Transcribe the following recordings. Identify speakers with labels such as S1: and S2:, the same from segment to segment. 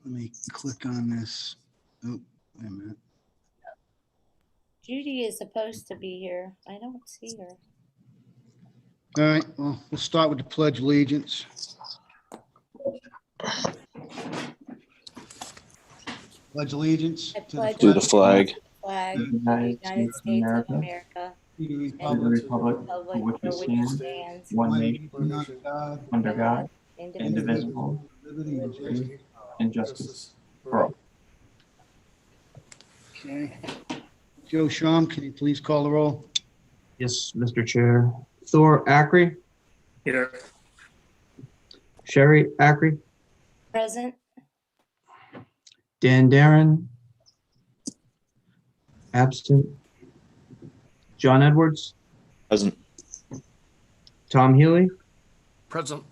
S1: Let me click on this. Oh, wait a minute.
S2: Judy is supposed to be here. I don't see her.
S1: All right, well, we'll start with the Pledge of Allegiance. Pledge allegiance
S2: I
S1: to
S2: pledge
S3: To the flag
S2: flag
S4: of
S2: of
S4: the
S2: the United States of America
S1: the
S2: and
S4: to the republic
S2: republic
S4: for which
S2: for
S4: it
S2: which it
S4: stands,
S2: stands,
S4: one nation,
S1: under God,
S4: under God,
S2: indivisible,
S4: indivisible,
S1: liberty and
S4: with
S1: justice.
S4: truth and justice for all.
S1: Okay. Joe Shum, can you please call the roll?
S4: Yes, Mr. Chair. Thor Ackrey,
S5: Here.
S4: Sherry Ackrey,
S2: present,
S4: Dan Darren, absent. John Edwards,
S3: present.
S4: Tom Healy,
S5: Present.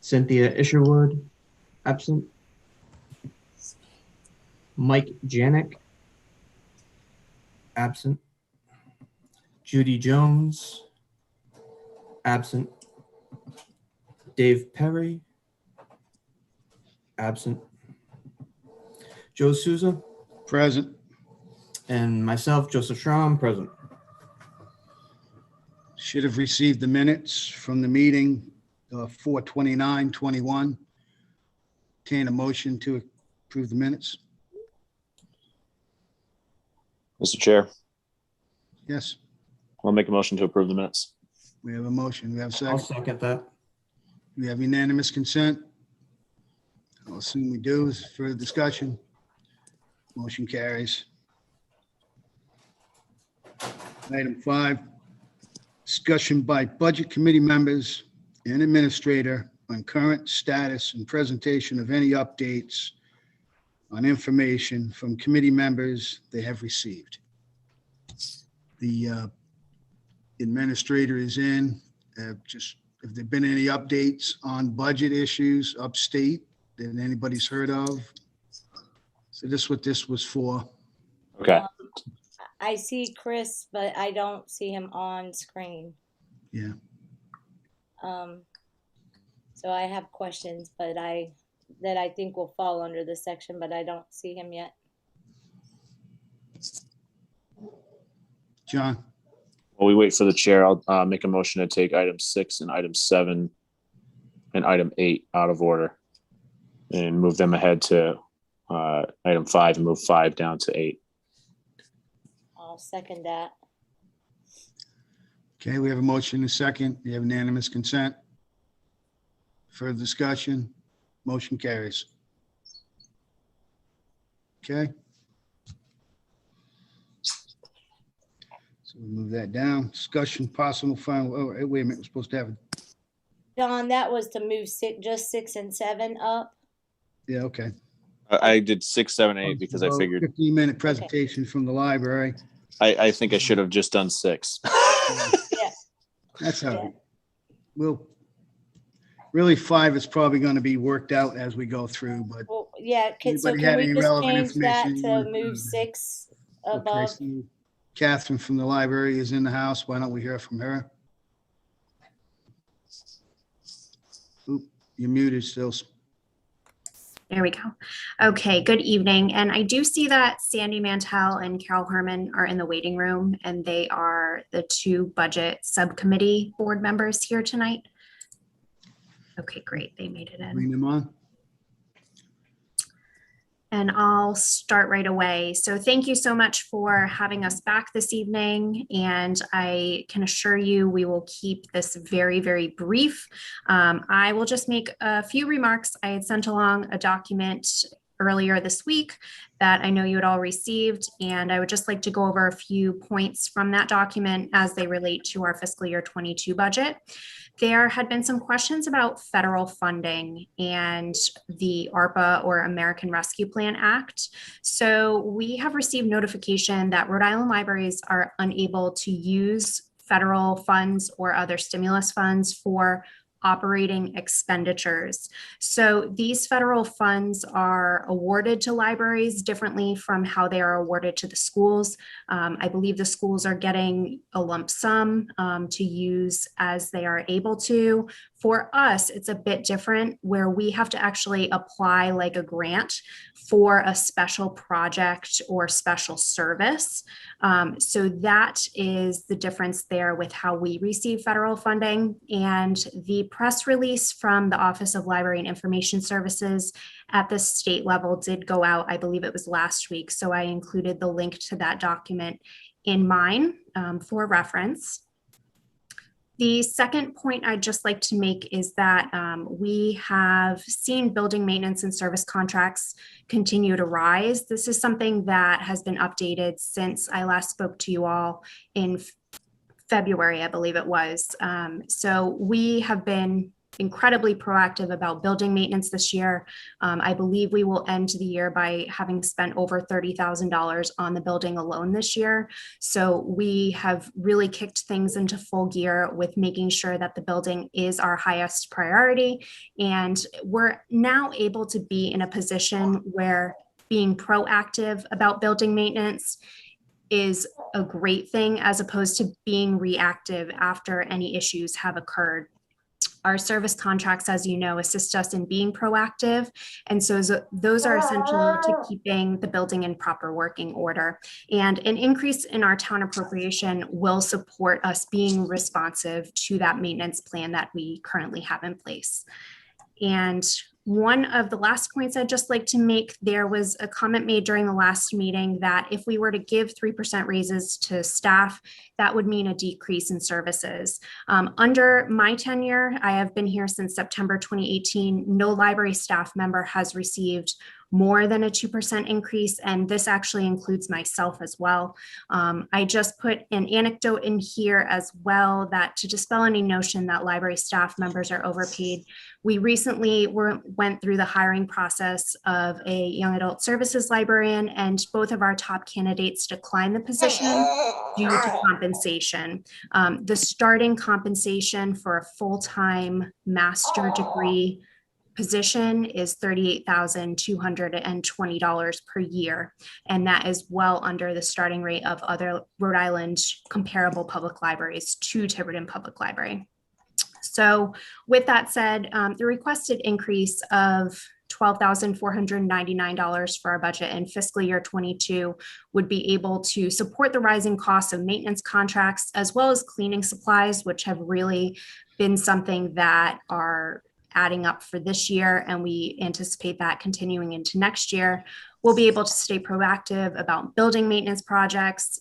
S4: Cynthia Isherwood, absent. Mike Janik, absent. Judy Jones, absent. Dave Perry, absent. Joe Souza,
S1: Present.
S4: and myself, Joseph Schramm, present.
S1: Should have received the minutes from the meeting, 4/29/21. Entertain a motion to approve the minutes.
S3: Mr. Chair,
S1: Yes,
S3: I'll make a motion to approve the minutes.
S1: we have a motion. We have a
S4: I'll
S1: second.
S4: second that.
S1: We have unanimous consent. I'll assume we do. Is further discussion? Motion carries. Item 5, discussion by Budget Committee members and administrator on current status and presentation of any updates on information from committee members they have received. The administrator is in. Just, have there been any updates on budget issues upstate that anybody's heard of? So this is what this was for.
S3: Okay.
S2: I see Chris, but I don't see him on screen.
S1: Yeah.
S2: So I have questions, but I think will fall under this section, but I don't see him yet.
S1: John,
S3: While we wait for the chair, I'll make a motion to take item 6 and item 7 and item 8 out of order and move them ahead to item 5 and move 5 down to 8.
S2: I'll second that.
S1: okay, we have a motion and a second. You have unanimous consent. Further discussion? Motion carries. Okay. So we move that down. Discussion possible final, oh, wait a minute, we're supposed to have,
S2: John, that was to move just 6 and 7 up.
S1: yeah, okay.
S3: I did 6, 7, 8 because I figured
S1: 15-minute presentation from the library.
S3: I think I should have just done 6.
S2: Yeah.
S1: That's how we'll, really 5 is probably going to be worked out as we go through, but
S2: Well, yeah, so
S1: Anybody
S2: can
S1: have
S2: we
S1: any
S2: just
S1: relevant
S2: change that
S1: information you
S2: to
S1: want to
S2: move
S1: put
S2: 6
S1: okay,
S2: above?
S1: so Catherine from the library is in the house. Why don't we hear from her? Oop, you're muted still.
S6: There we go. Okay, good evening. And I do see that Sandy Mantell and Carol Herman are in the waiting room, and they are the 2 budget subcommittee board members here tonight. Okay, great. They made it in.
S1: Bring them on.
S6: And I'll start right away. So thank you so much for having us back this evening. And I can assure you we will keep this very, very brief. I will just make a few remarks. I had sent along a document earlier this week that I know you had all received, and I would just like to go over a few points from that document as they relate to our fiscal year 22 budget. There had been some questions about federal funding and the ARPA, or American Rescue Plan Act. So we have received notification that Rhode Island libraries are unable to use federal funds or other stimulus funds for operating expenditures. So these federal funds are awarded to libraries differently from how they are awarded to the schools. I believe the schools are getting a lump sum to use as they are able to. For us, it's a bit different where we have to actually apply like a grant for a special project or special service. So that is the difference there with how we receive federal funding. And the press release from the Office of Library and Information Services at the state level did go out, I believe it was last week. So I included the link to that document in mine for reference. The second point I'd just like to make is that we have seen building maintenance and service contracts continue to rise. This is something that has been updated since I last spoke to you all in February, I believe it was. So we have been incredibly proactive about building maintenance this year. I believe we will end the year by having spent over $30,000 on the building alone this year. So we have really kicked things into full gear with making sure that the building is our highest priority. And we're now able to be in a position where being proactive about building maintenance is a great thing as opposed to being reactive after any issues have occurred. Our service contracts, as you know, assist us in being proactive. And so those are essential to keeping the building in proper working order. And an increase in our town appropriation will support us being responsive to that maintenance plan that we currently have in place. And one of the last points I'd just like to make, there was a comment made during the last meeting that if we were to give 3% raises to staff, that would mean a decrease in services. Under my tenure, I have been here since September 2018, no library staff member has received more than a 2% increase, and this actually includes myself as well. I just put an anecdote in here as well that to dispel any notion that library staff members are overpaid. We recently went through the hiring process of a young adult services librarian, and both of our top candidates declined the position due to compensation. The starting compensation for a full-time master degree position is $38,220 per year. And that is well under the starting rate of other Rhode Island comparable public libraries to Tiverton Public Library. So with that said, the requested increase of $12,499 for our budget in fiscal year 22 would be able to support the rising costs of maintenance contracts as well as cleaning supplies, which have really been something that are adding up for this year, and we anticipate that continuing into next year. We'll be able to stay proactive about building maintenance projects,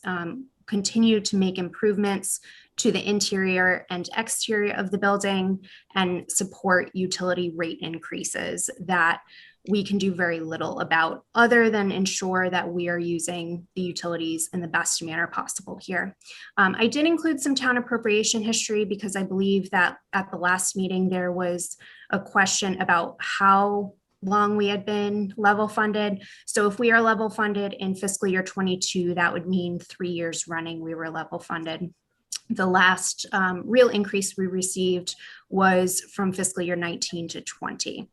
S6: continue to make improvements to the interior and exterior of the building, and support utility rate increases that we can do very little about other than ensure that we are using the utilities in the best manner possible here. I did include some town appropriation history because I believe that at the last meeting there was a question about how long we had been level funded. So if we are level funded in fiscal year 22, that would mean 3 years running we were level funded. The last real increase we received was from fiscal year 19 to 20.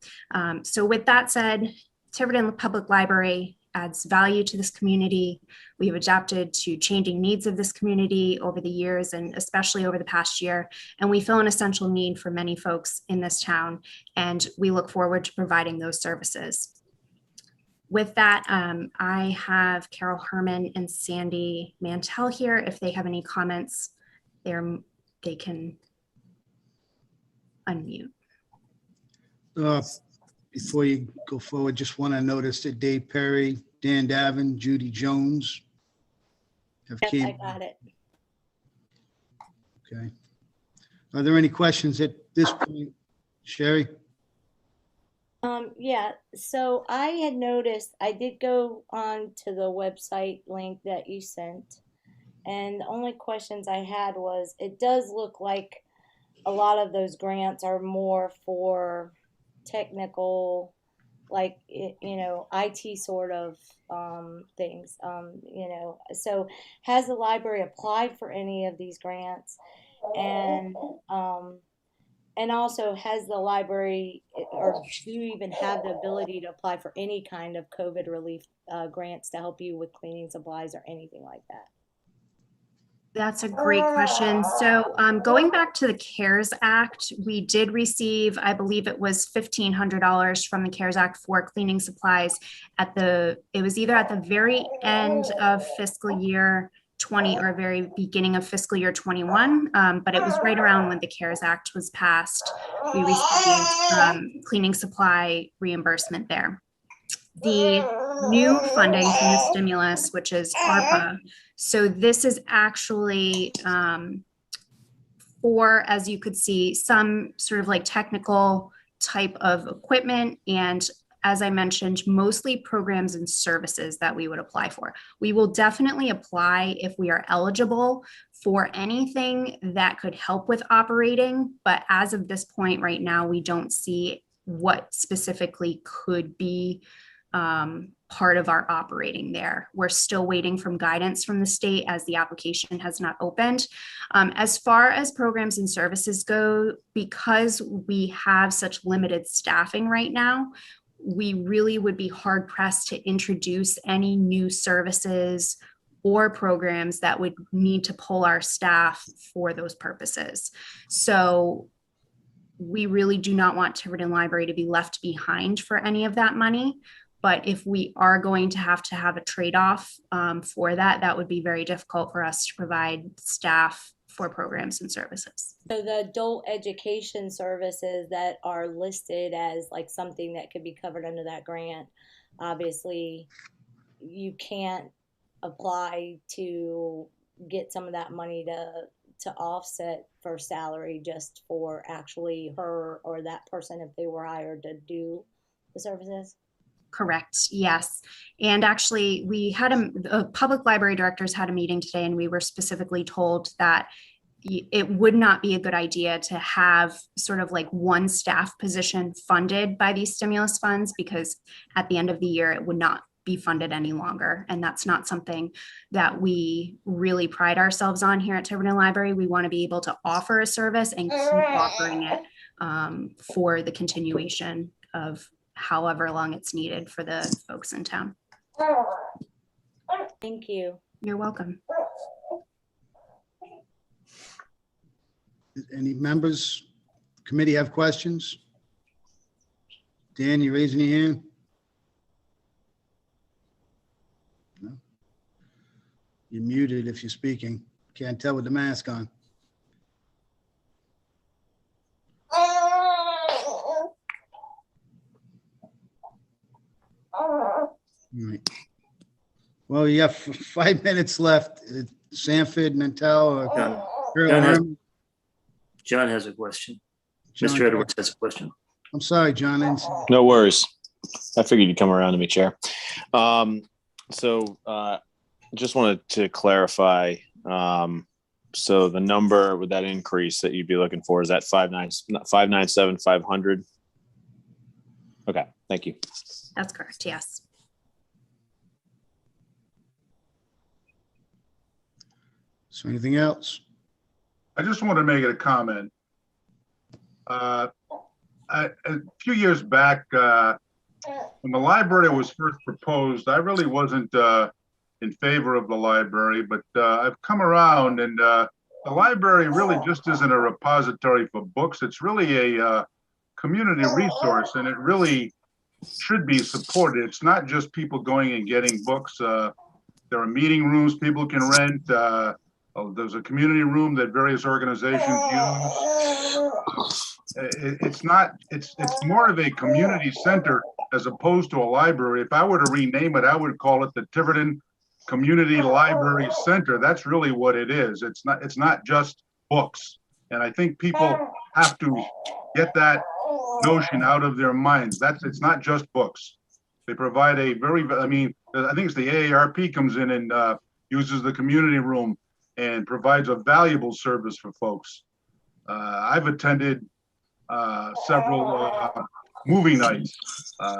S6: So with that said, Tiverton Public Library adds value to this community. We have adapted to changing needs of this community over the years and especially over the past year. And we fill an essential need for many folks in this town. And we look forward to providing those services. With that, I have Carol Herman and Sandy Mantell here. If they have any comments, they can unmute.
S1: Before you go forward, just want to notice that Dave Perry, Dan Davin, Judy Jones have
S2: Yep,
S1: came.
S2: I got it.
S1: Okay. Are there any questions at this point, Sherry?
S2: Yeah, so I had noticed, I did go on to the website link that you sent, and the only questions I had was, it does look like a lot of those grants are more for technical, like, IT sort of things, so has the library applied for any of these grants? And And also, has the library, or do you even have the ability to apply for any kind of COVID relief grants to help you with cleaning supplies or anything like that?
S6: That's a great question. So going back to the CARES Act, we did receive, I believe it was $1,500 from the CARES Act for cleaning supplies it was either at the very end of fiscal year 20 or very beginning of fiscal year 21, but it was right around when the CARES Act was passed. We received cleaning supply reimbursement there. The new funding from the stimulus, which is ARPA. So this is actually for, as you could see, some sort of like technical type of equipment. And as I mentioned, mostly programs and services that we would apply for. We will definitely apply if we are eligible for anything that could help with operating. But as of this point right now, we don't see what specifically could be part of our operating there. We're still waiting from guidance from the state as the application has not opened. As far as programs and services go, because we have such limited staffing right now, we really would be hard pressed to introduce any new services or programs that would need to pull our staff for those purposes. So we really do not want Tiverton Library to be left behind for any of that money. But if we are going to have a trade-off for that, that would be very difficult for us to provide staff for programs and services.
S2: So the adult education services that are listed as like something that could be covered under that grant, obviously you can't apply to get some of that money to offset for salary just for actually her or that person if they were hired to do the services.
S6: Correct. Yes. And actually we had a public library directors had a meeting today, and we were specifically told that it would not be a good idea to have sort of like one staff position funded by these stimulus funds, because at the end of the year, it would not be funded any longer. And that's not something that we really pride ourselves on here at Tiverton Library. We want to be able to offer a service and keep offering it for the continuation of however long it's needed for the folks in town.
S2: Thank you.
S6: You're welcome.
S1: Any members, committee have questions? Dan, you raising your hand? No? You're muted if you're speaking. Can't tell with the mask on. All right. Well, you have 5 minutes left. Sanford, Nantel, or
S5: John has a question.
S1: John,
S5: Mr. Edwards has a question.
S1: I'm sorry, John.
S3: No worries. I figured you'd come around to me, Chair. Just wanted to clarify. So the number with that increase that you'd be looking for, is that 597, 500? Okay, thank you.
S6: That's correct. Yes.
S1: So anything else?
S7: I just want to make it a comment. A few years back, when the library was first proposed, I really wasn't in favor of the library, but I've come around, and the library really just isn't a repository for books. It's really a community resource, and it really should be supported. It's not just people going and getting books. There are meeting rooms people can rent. There's a community room that various organizations use. It's more of a community center as opposed to a library. If I were to rename it, I would call it the Tiverton Community Library Center. That's really what it is. It's not just books. And I think people have to get that notion out of their minds. It's not just books. They provide I think it's the AARP comes in and uses the community room and provides a valuable service for folks. I've attended several movie nights.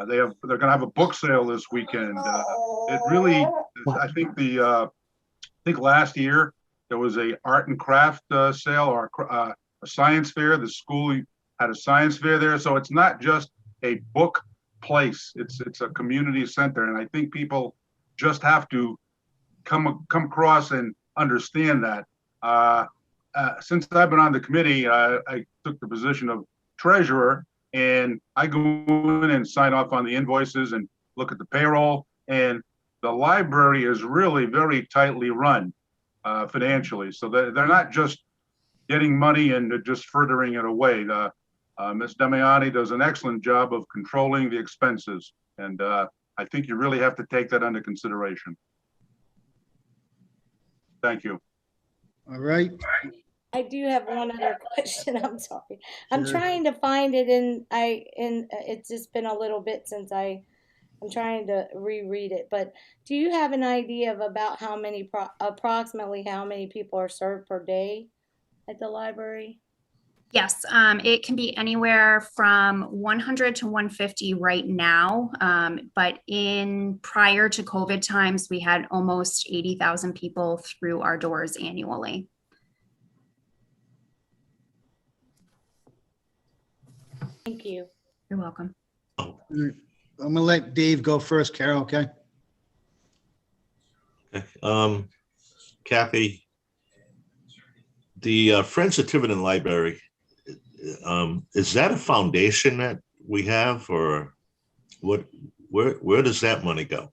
S7: They're going to have a book sale this weekend. It really, I think last year there was a art and craft sale or a science fair. The school had a science fair there. So it's not just a book place. It's a community center. And I think people just have to come across and understand that. Since I've been on the committee, I took the position of treasurer, and I go in and sign off on the invoices and look at the payroll. And the library is really very tightly run financially. So they're not just getting money and just furthering it away. Ms. Damiani does an excellent job of controlling the expenses. And I think you really have to take that under consideration. Thank you.
S1: All right.
S2: I do have one other question. I'm sorry. I'm
S1: Sure.
S2: trying to find it in it's just been a little bit since I'm trying to reread it, but do you have an idea of about how many approximately how many people are served per day at the library?
S6: Yes, it can be anywhere from 100 to 150 right now. But in prior to COVID times, we had almost 80,000 people through our doors annually.
S2: Thank you.
S6: You're welcome.
S1: All right. I'm gonna let Dave go first, Carol, okay?
S8: Kathy, the Friends of Tiverton Library, is that a foundation that we have, or what? Where does that money go?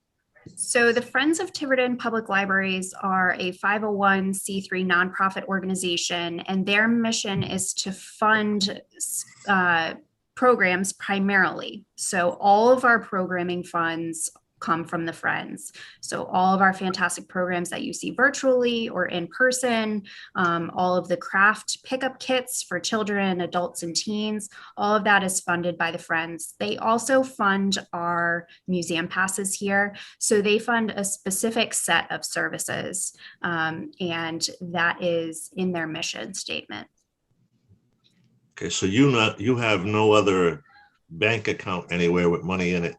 S6: So the Friends of Tiverton Public Libraries are a 501c3 nonprofit organization, and their mission is to fund programs primarily. So all of our programming funds come from the Friends. So all of our fantastic programs that you see virtually or in person, all of the craft pickup kits for children, adults, and teens, all of that is funded by the Friends. They also fund our museum passes here. So they fund a specific set of services, and that is in their mission statement.
S8: Okay, so you have no other bank account anywhere with money in it?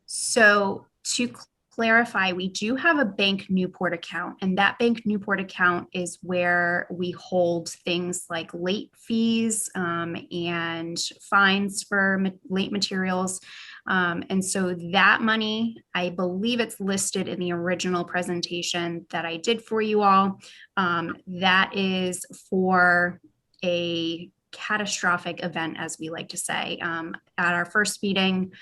S6: So to clarify, we do have a Bank Newport account, and that Bank Newport account is where we hold things like late fees and fines for late materials. And so that money, I believe it's listed in the original presentation that I did for you all. That is for a catastrophic event, as we like to say. At our first meeting,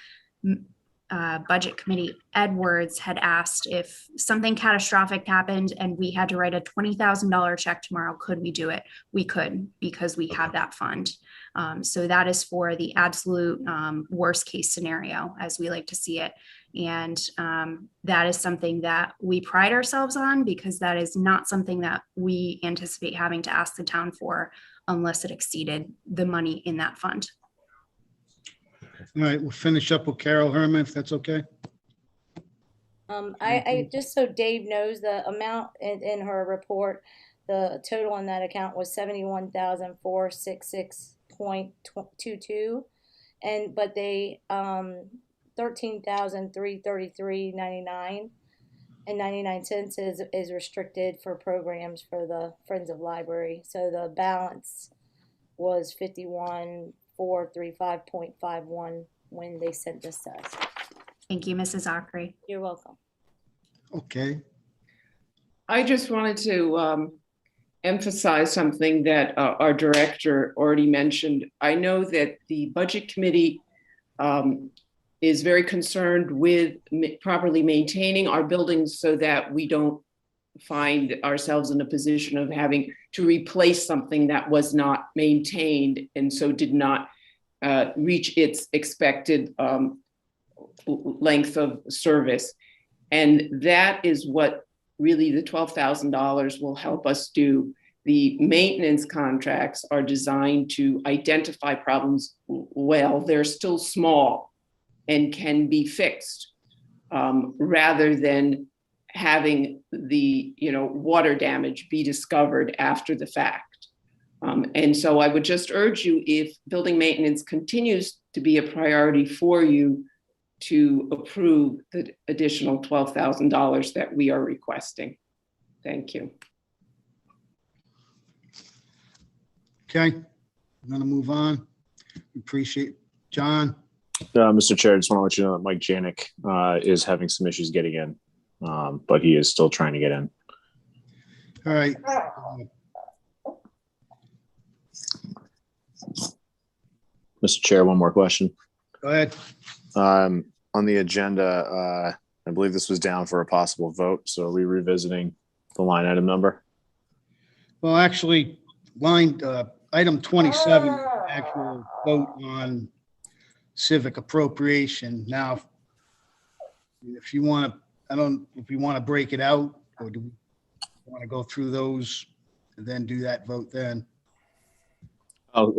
S6: Budget Committee Edwards had asked if something catastrophic happened and we had to write a $20,000 check tomorrow, could we do it? We could, because we have that fund. So that is for the absolute worst case scenario, as we like to see it. And that is something that we pride ourselves on, because that is not something that we anticipate having to ask the town for unless it exceeded the money in that fund.
S1: All right, we'll finish up with Carol Herman, if that's okay.
S2: I just so Dave knows, the amount in her report, the total on that account was 71,466.22, but they 13,333.99 and 99 cents is restricted for programs for the Friends of Library. So the balance was 51,435.51 when they sent this to us.
S6: Thank you, Mrs. Ockery.
S2: You're welcome.
S1: Okay.
S9: I just wanted to emphasize something that our director already mentioned. I know that the Budget Committee is very concerned with properly maintaining our buildings so that we don't find ourselves in a position of having to replace something that was not maintained and so did not reach its expected length of service. And that is what really the $12,000 will help us do. The maintenance contracts are designed to identify problems well. They're still small and can be fixed, rather than having the water damage be discovered after the fact. And so I would just urge you, if building maintenance continues to be a priority for you, to approve the additional $12,000 that we are requesting. Thank you.
S1: Okay. I'm gonna move on. Appreciate, John.
S3: Mr. Chair, I just want to let you know that Mike Janik is having some issues getting in, but he is still trying to get in.
S1: All right.
S3: Mr. Chair, one more question.
S1: Go ahead.
S3: On the agenda, I believe this was down for a possible vote. So are we revisiting the line item number?
S1: Well, actually, item 27, actual vote on civic appropriation. Now, if you want to, if we want to break it out, or do we want to go through those and then do that vote then?
S3: Oh,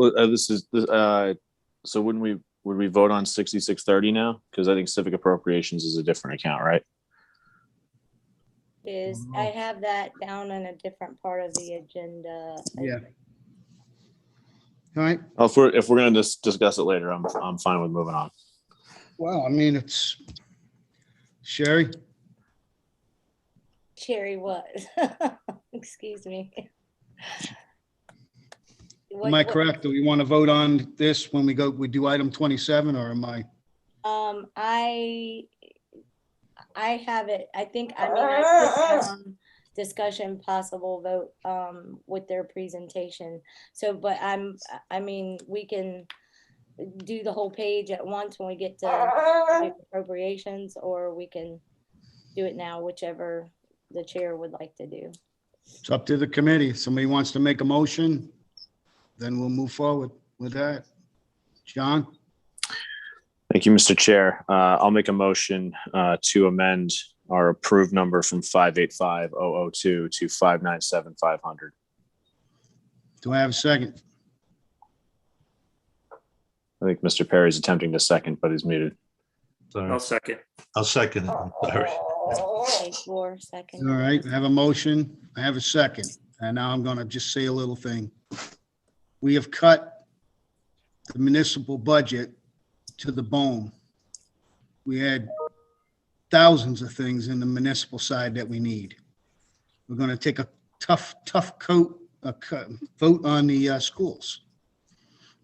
S3: so would we vote on 6630 now? Because I think civic appropriations is a different account, right?
S2: Is I have that down on a different part of the agenda.
S1: Yeah. All right.
S3: Oh, if we're going to discuss it later, I'm fine with moving on.
S1: Well, I mean, it's Sherry.
S2: Cherry what? Excuse me.
S1: Am I correct? Do we want to vote on this when we do item 27, or am I?
S2: I have it. I think, I mean, I put down discussion possible vote with their presentation. So, but I mean, we can do the whole page at once when we get to appropriations, or we can do it now, whichever the chair would like to do.
S1: It's up to the committee. If somebody wants to make a motion, then we'll move forward with that. John?
S3: Thank you, Mr. Chair. I'll make a motion to amend our approved number from 585,002 to 597,500.
S1: Do I have a second?
S3: I think Mr. Perry is attempting to second, but he's muted.
S8: Sorry.
S5: I'll second.
S8: I'll second it. I'm sorry.
S2: Okay, 4 seconds.
S1: All right, I have a motion. I have a second. And now I'm going to just say a little thing. We have cut the municipal budget to the bone. We had thousands of things in the municipal side that we need. We're going to take a tough vote on the schools.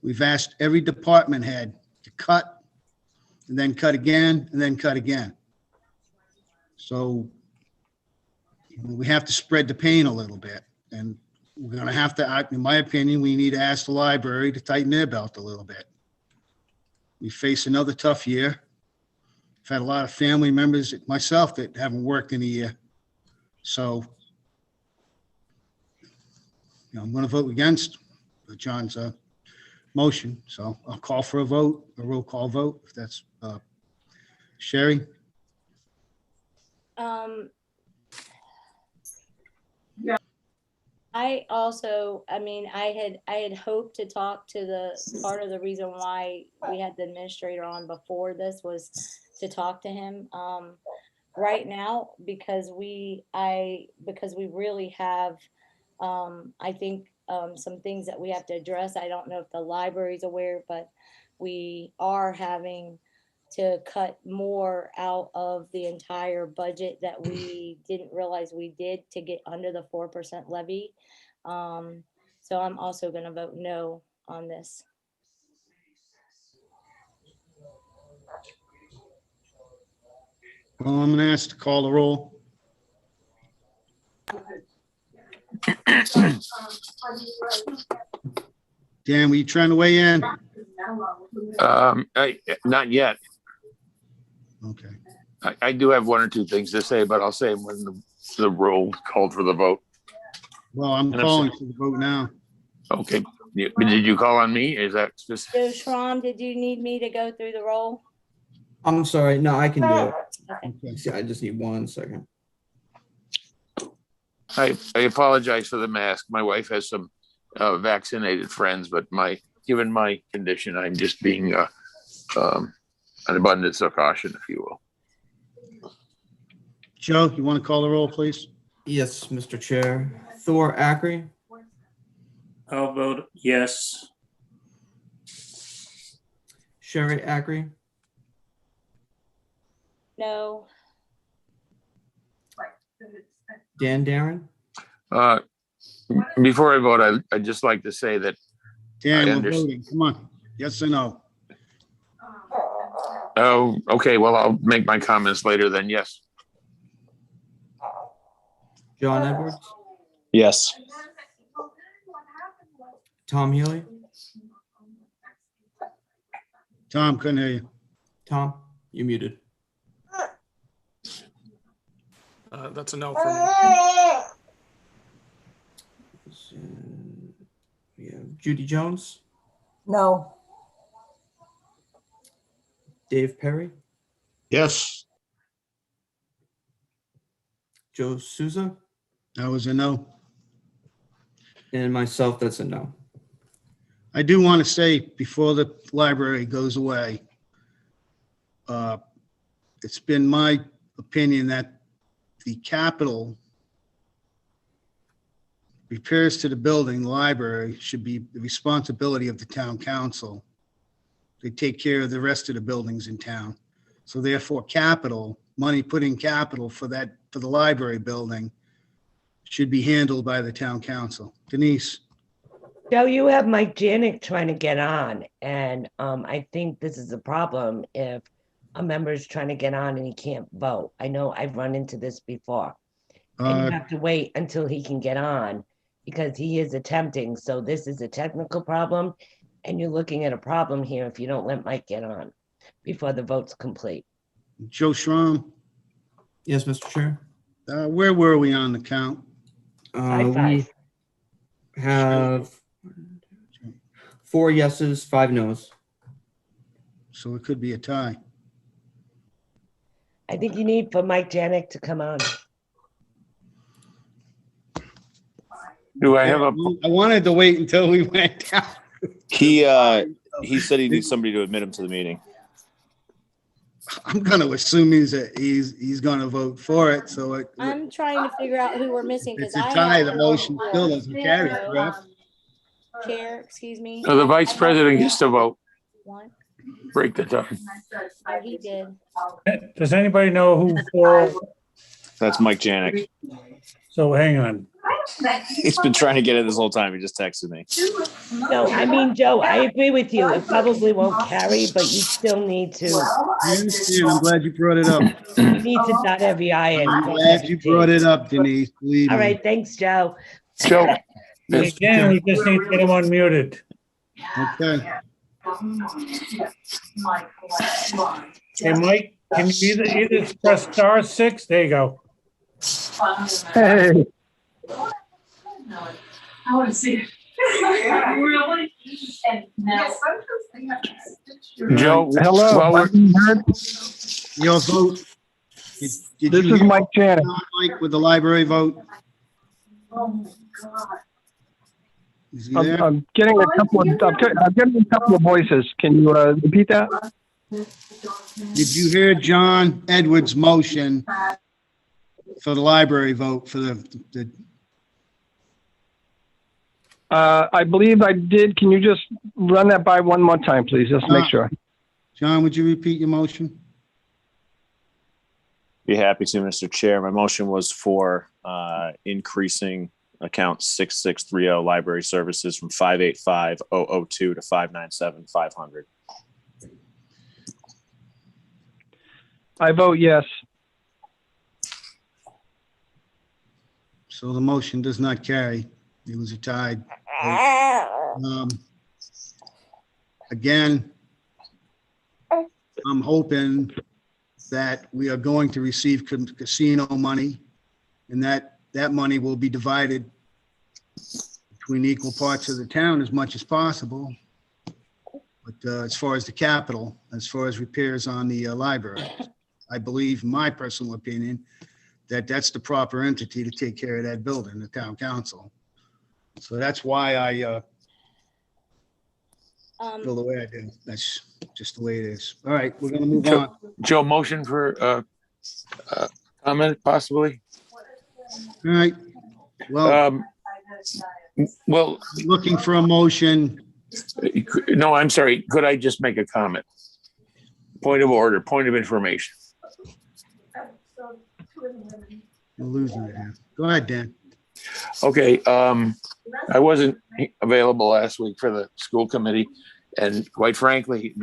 S1: We've asked every department head to cut, and then cut again, and then cut again. So we have to spread the pain a little bit, and we're going to have to, in my opinion, we need to ask the library to tighten their belt a little bit. We face another tough year. I've had a lot of family members, myself, that haven't worked in a year. So, I'm going to vote against John's motion. So I'll call for a vote, a roll call vote, if that's Sherry.
S2: I also, I mean, I had hoped to talk to the part of the reason why we had the administrator on before this was to talk to him right now, because we really have, I think, some things that we have to address. I don't know if the library's aware, but we are having to cut more out of the entire budget that we didn't realize we did to get under the 4% levy. So I'm also going to vote no on this.
S1: Well, I'm going to ask to call the roll. Dan, were you trying to weigh in?
S10: Not yet.
S1: Okay.
S10: I do have one or two things to say, but I'll say them when the roll called for the vote.
S1: Well, I'm calling for the vote now.
S10: Okay. Did you call on me? Is that just?
S2: So Shram, did you need me to go through the roll?
S4: I'm sorry. No, I can do it.
S2: Okay.
S4: I just need 1 second.
S10: I apologize for the mask. My wife has some vaccinated friends, but given my condition, I'm just being an abundance of caution, if you will.
S1: Joe, you want to call the roll, please?
S4: Yes, Mr. Chair. Thor Ackery,
S5: I'll vote yes.
S4: Sherry Ackery,
S2: No.
S4: Dan Darren,
S10: Before I vote, I'd just like to say that
S1: Dan, we're
S10: understand.
S1: voting. Come on. Yes or no?
S10: Oh, okay, well, I'll make my comments later then, yes.
S4: John Edwards,
S3: Yes.
S4: Tom Healy,
S1: Tom, couldn't hear you.
S4: Tom, you muted.
S11: That's a no for me.
S4: We have Judy Jones,
S12: No.
S4: Dave Perry,
S8: Yes.
S4: Joe Souza,
S1: That was a no.
S4: and myself, that's a no.
S1: I do want to say before the library goes away, it's been my opinion that the capital repairs to the building, the library, should be the responsibility of the town council. They take care of the rest of the buildings in town. So therefore, capital, money put in capital for that, for the library building should be handled by the town council. Denise?
S12: Joe, you have Mike Janik trying to get on, and I think this is a problem if a member is trying to get on and he can't vote. I know I've run into this before. And you have to wait until he can get on because he is attempting. So this is a technical problem, and you're looking at a problem here if you don't let Mike get on before the vote's complete.
S1: Joe Schramm?
S4: Yes, Mr. Chair.
S1: Where were we on the count?
S4: We have 4 yeses, 5 nos.
S1: So it could be a tie.
S12: I think you need for Mike Janik to come on.
S10: Do I have a,
S1: I wanted to wait until we went down.
S3: He said he needs somebody to admit him to the meeting.
S1: I'm going to assume he's going to vote for it. So
S2: I'm trying to figure out who we're missing
S1: it's
S2: because
S1: a
S2: I
S1: tie.
S2: have
S1: The
S2: to
S1: motion
S2: vote
S1: still
S2: for.
S1: doesn't carry, correct?
S2: Chair, excuse me.
S10: the vice president gets to vote,
S2: One.
S10: break the tie.
S2: Oh, he did.
S5: Does anybody know who for?
S3: That's Mike Janik.
S5: So hang on.
S3: He's been trying to get it this whole time. He just texted me.
S12: No, I mean, Joe, I agree with you. It probably won't carry, but you still need to.
S1: I understand. I'm glad you brought it up.
S12: You need to dot every I and
S1: I'm
S12: cross
S1: glad
S12: every
S1: you
S12: T.
S1: brought it up, Denise. Believe
S12: All
S1: me.
S12: right, thanks, Joe.
S10: Joe,
S5: Again, we just need to get him unmuted.
S1: Okay.
S5: Hey, Mike, can you either press *6? There you go.
S11: Hey.
S13: I want to see it. Really?
S10: Joe,
S11: Hello.
S10: while we're,
S1: Your vote. Did
S11: This
S1: you
S11: is
S1: hear
S11: Mike Janik.
S1: Mike with the library vote?
S13: Oh my God.
S1: Is he there?
S11: I'm getting a couple of voices. Can you repeat that?
S1: Did you hear John Edwards' motion for the library vote for the
S11: I believe I did. Can you just run that by one more time, please? Just to make sure.
S1: John, would you repeat your motion?
S3: Be happy to, Mr. Chair. My motion was for increasing account 6630 library services from 585,002 to 597,500.
S11: I vote yes.
S1: So the motion does not carry. It was a tied vote. Again, I'm hoping that we are going to receive casino money and that money will be divided between equal parts of the town as much as possible. But as far as the capital, as far as repairs on the library, I believe, in my personal opinion, that that's the proper entity to take care of that building, the town council. So that's why I feel the way I do. That's just the way it is. All right, we're gonna move on.
S10: Joe, motion for comment possibly?
S1: All right, well,
S10: Well,
S1: looking for a motion.
S10: no, I'm sorry. Could I just make a comment? Point of order, point of information.
S1: We're losing it here. Go ahead, Dan.
S10: Okay, I wasn't available last week for the school committee. And quite frankly,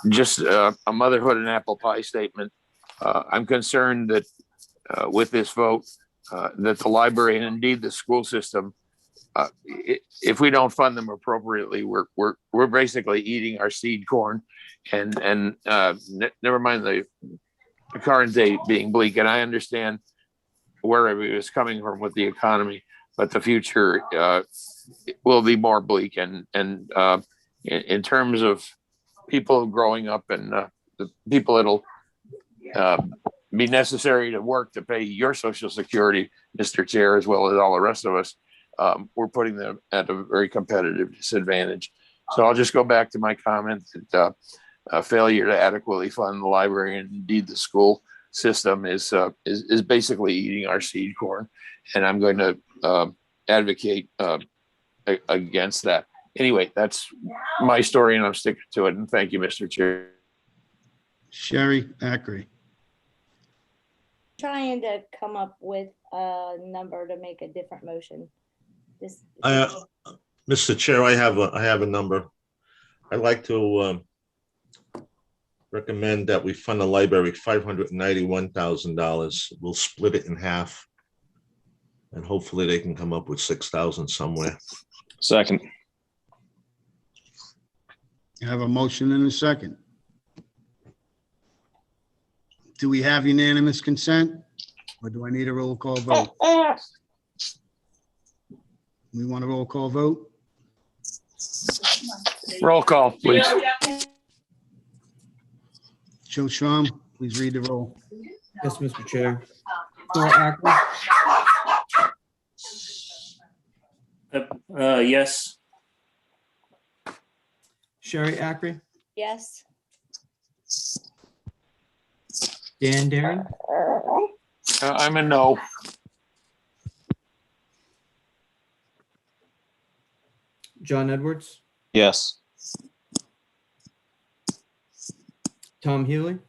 S10: just a motherhood and apple pie statement. I'm concerned that with this vote, that the library and indeed the school system, if we don't fund them appropriately, we're basically eating our seed corn, and never mind the current day being bleak. And I understand where everybody was coming from with the economy, but the future will be more bleak. And in terms of people growing up and the people that'll be necessary to work to pay your Social Security, Mr. Chair, as well as all the rest of us, we're putting them at a very competitive disadvantage. So I'll just go back to my comment that failure to adequately fund the library and indeed the school system is basically eating our seed corn, and I'm going to advocate against that. Anyway, that's my story, and I'm sticking to it. And thank you, Mr. Chair.
S1: Sherry Ackery.
S2: Trying to come up with a number to make a different motion.
S8: Mr. Chair, I have a number. I'd like to recommend that we fund the library $591,000. We'll split it in half, and hopefully they can come up with 6,000 somewhere.
S3: Second.
S1: I have a motion and a second. Do we have unanimous consent, or do I need a roll call vote? We want a roll call vote?
S10: Roll call, please.
S1: Joe Schramm, please read the roll.
S4: Yes, Mr. Chair. Thor Ackley,
S14: Yes.
S4: Sherry Ackery,
S2: Yes.
S4: Dan Daring,
S10: I'm a no.
S4: John Edwards,
S3: Yes.
S4: Tom Healy,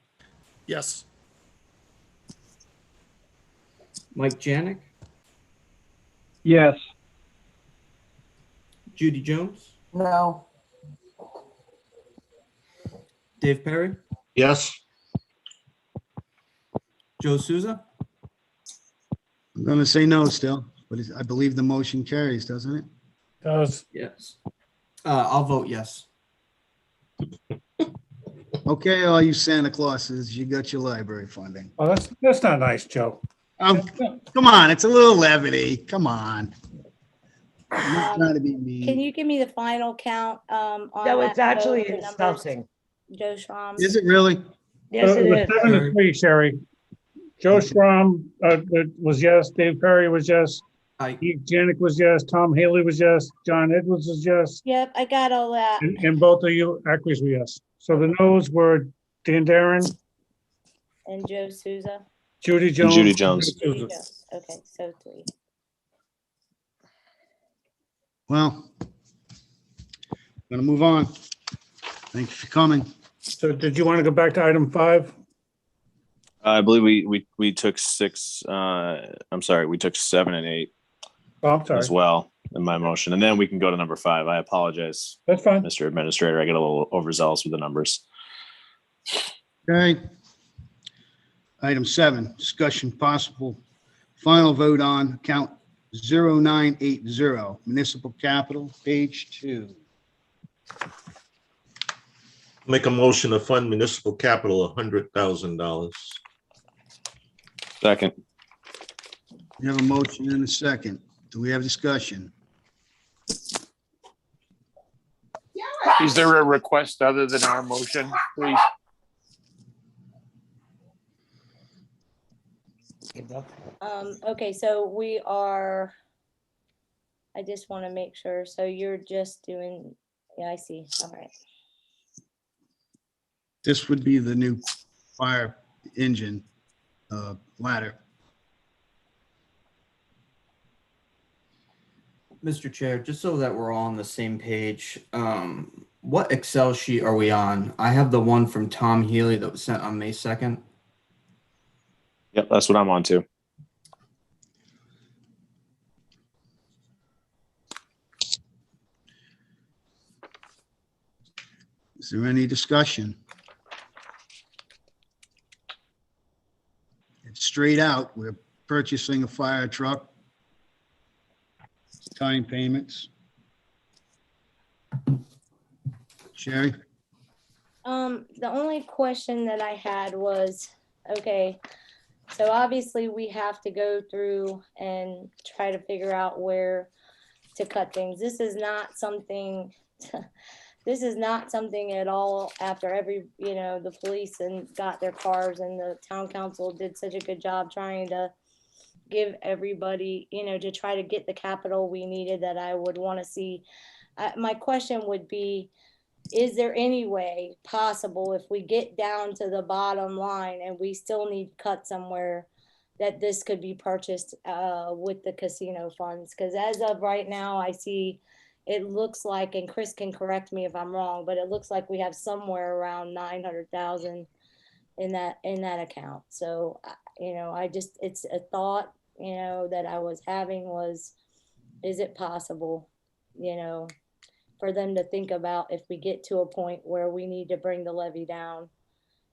S5: Yes.
S4: Mike Janik,
S11: Yes.
S4: Judy Jones,
S9: No.
S4: Dave Perry,
S8: Yes.
S4: Joe Souza,
S1: I'm going to say no still, but I believe the motion carries, doesn't it?
S5: Does.
S4: yes. I'll vote yes.
S1: Okay, all you Santa Clauses, you got your library funding.
S5: Oh, that's not nice, Joe.
S1: Come on, it's a little levity. Come on. I'm not trying to be
S2: Can
S1: mean.
S2: you give me the final count on
S12: No,
S2: that
S12: it's actually
S2: vote, the numbers?
S12: insulting.
S2: Joe Schramm.
S1: Is it really?
S12: Yes, it
S5: was
S12: is.
S5: 7-3, Sherry. Joe Schramm was yes. Dave Perry was yes.
S4: Aye.
S5: Eve Janik was yes. Tom Haley was yes. John Edwards was yes.
S2: Yep, I got all that.
S5: And both of you, Ackery's were yes. So the no's were Dan Darren,
S2: And Joe Souza.
S3: And
S5: Judy Jones.
S3: Judy Jones.
S2: Judy Jones. Okay, so 3.
S1: Well, gonna move on. Thank you for coming.
S5: So did you want to go back to item 5?
S3: I believe we took 6. I'm sorry, we took 7 and 8
S5: Oh, I'm sorry.
S3: as well in my motion, and then we can go to number 5. I apologize,
S5: That's fine.
S3: Mr. Administrator. I get a little overzealous with the numbers.
S1: Okay. Item 7, discussion possible final vote on account 0980, municipal capital, page 2.
S8: Make a motion to fund municipal capital $100,000.
S3: Second.
S1: We have a motion and a second. Do we have discussion?
S10: Is there a request other than our motion, please?
S2: Okay, so we are, I just want to make sure. So you're just doing, yeah, I see. All right.
S1: This would be the new fire engine ladder.
S4: Mr. Chair, just so that we're all on the same page, what Excel sheet are we on? I have the one from Tom Healy that was sent on May 2nd.
S3: Yep, that's what I'm on to.
S1: there any discussion? It's straight out. We're purchasing a fire truck. Time payments. Sherry?
S2: The only question that I had was, okay, so obviously we have to go through and try to figure out where to cut things. This is not something, this is not something at all after every, the police and got their cars and the town council did such a good job trying to give everybody, to try to get the capital we needed that I would want to see. My question would be, is there any way possible if we get down to the bottom line and we still need to cut somewhere that this could be purchased with the casino funds? Because as of right now, I see it looks like, and Chris can correct me if I'm wrong, but it looks like we have somewhere around 900,000 in that account. So, it's a thought, that I was having was, is it possible, for them to think about if we get to a point where we need to bring the levy down,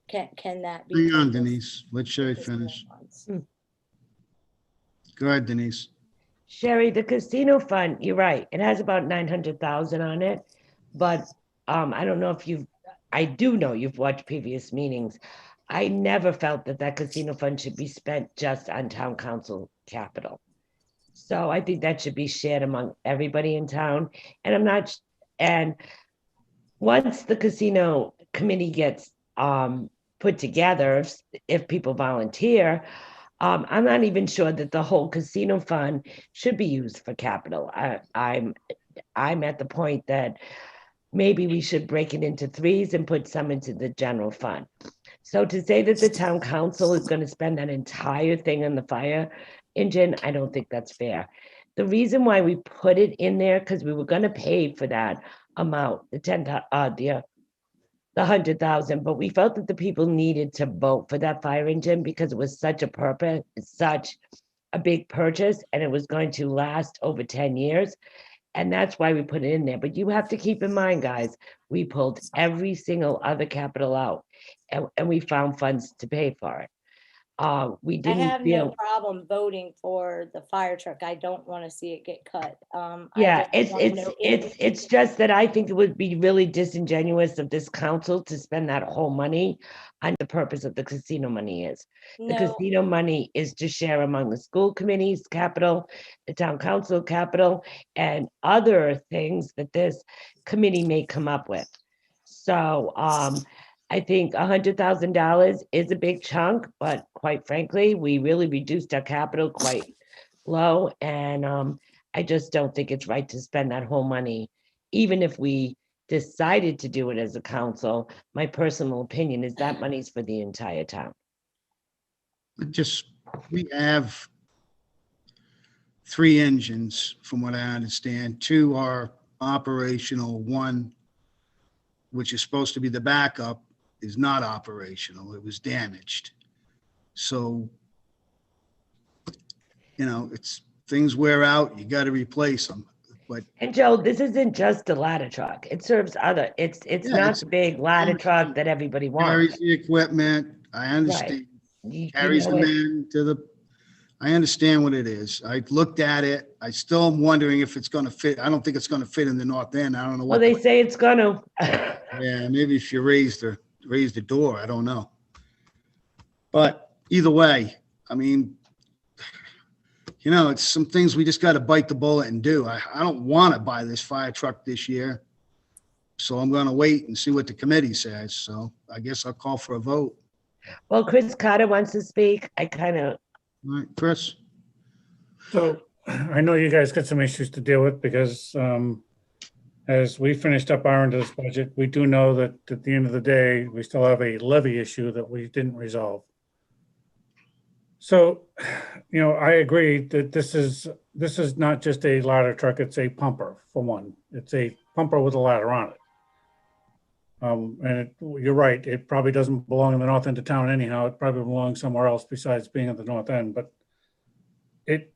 S2: can that be?
S1: Hang on, Denise. Let Sherry finish. Go ahead, Denise.
S12: Sherry, the casino fund, you're right. It has about 900,000 on it, but I don't know if I do know you've watched previous meetings. I never felt that casino fund should be spent just on town council capital. So I think that should be shared among everybody in town. And once the casino committee gets put together, if people volunteer, I'm not even sure that the whole casino fund should be used for capital. I'm at the point that maybe we should break it into threes and put some into the general fund. So to say that the town council is going to spend that entire thing on the fire engine, I don't think that's fair. The reason why we put it in there, because we were going to pay for that amount, the 100,000, but we felt that the people needed to vote for that fire engine because it was such a big purchase, and it was going to last over 10 years. And that's why we put it in there. But you have to keep in mind, guys, we pulled every single other capital out, and we found funds to pay for it. We didn't
S2: I have no problem voting for the fire truck. I don't want to see it get cut.
S12: Yeah, it's just that I think it would be really disingenuous of this council to spend that whole money on the purpose of the casino money is. The casino money is to share among the school committees capital, the town council capital, and other things that this committee may come up with. So I think $100,000 is a big chunk, but quite frankly, we really reduced our capital quite low. And I just don't think it's right to spend that whole money, even if we decided to do it as a council. My personal opinion is that money's for the entire town.
S1: We have 3 engines, from what I understand. 2 are operational. 1, which is supposed to be the backup, is not operational. It was damaged. So, it's things wear out, you got to replace them.
S12: And Joe, this isn't just a ladder truck. It serves other, it's not the big ladder truck that everybody wants.
S1: Carries the equipment. I understand.
S12: Right.
S1: Carries the men I understand what it is. I looked at it. I still am wondering if it's going to fit. I don't think it's going to fit in the north end. I don't know what.
S12: Well, they say it's going to.
S1: Yeah, maybe if you raise the door, I don't know. But either way, I mean, it's some things we just got to bite the bullet and do. I don't want to buy this fire truck this year. So I'm going to wait and see what the committee says. So I guess I'll call for a vote.
S12: Well, Chris Carter wants to speak.
S1: All right, Chris.
S5: So I know you guys got some issues to deal with because as we finished up our end of this budget, we do know that at the end of the day, we still have a levy issue that we didn't resolve. So, I agree that this is not just a ladder truck, it's a pumper, for one. It's a pumper with a ladder on it. You're right, it probably doesn't belong in the north end of town anyhow. It probably belongs somewhere else besides being at the north end, but it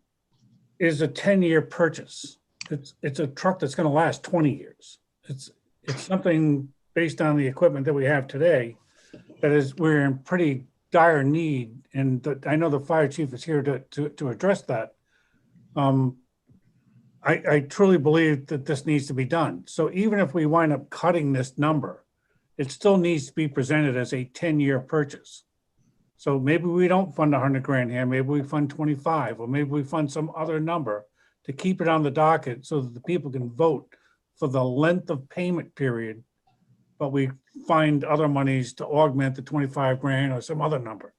S5: is a 10-year purchase. It's a truck that's going to last 20 years. It's something based on the equipment that we have today, that is, we're in pretty dire need. And I know the fire chief is here to address that. I truly believe that this needs to be done. So even if we wind up cutting this number, it still needs to be presented as a 10-year purchase. So maybe we don't fund 100 grand here, maybe we fund 25, or maybe we fund some other number to keep it on the docket so that the people can vote for the length of payment period, but we find other monies to augment the 25 grand or some other number.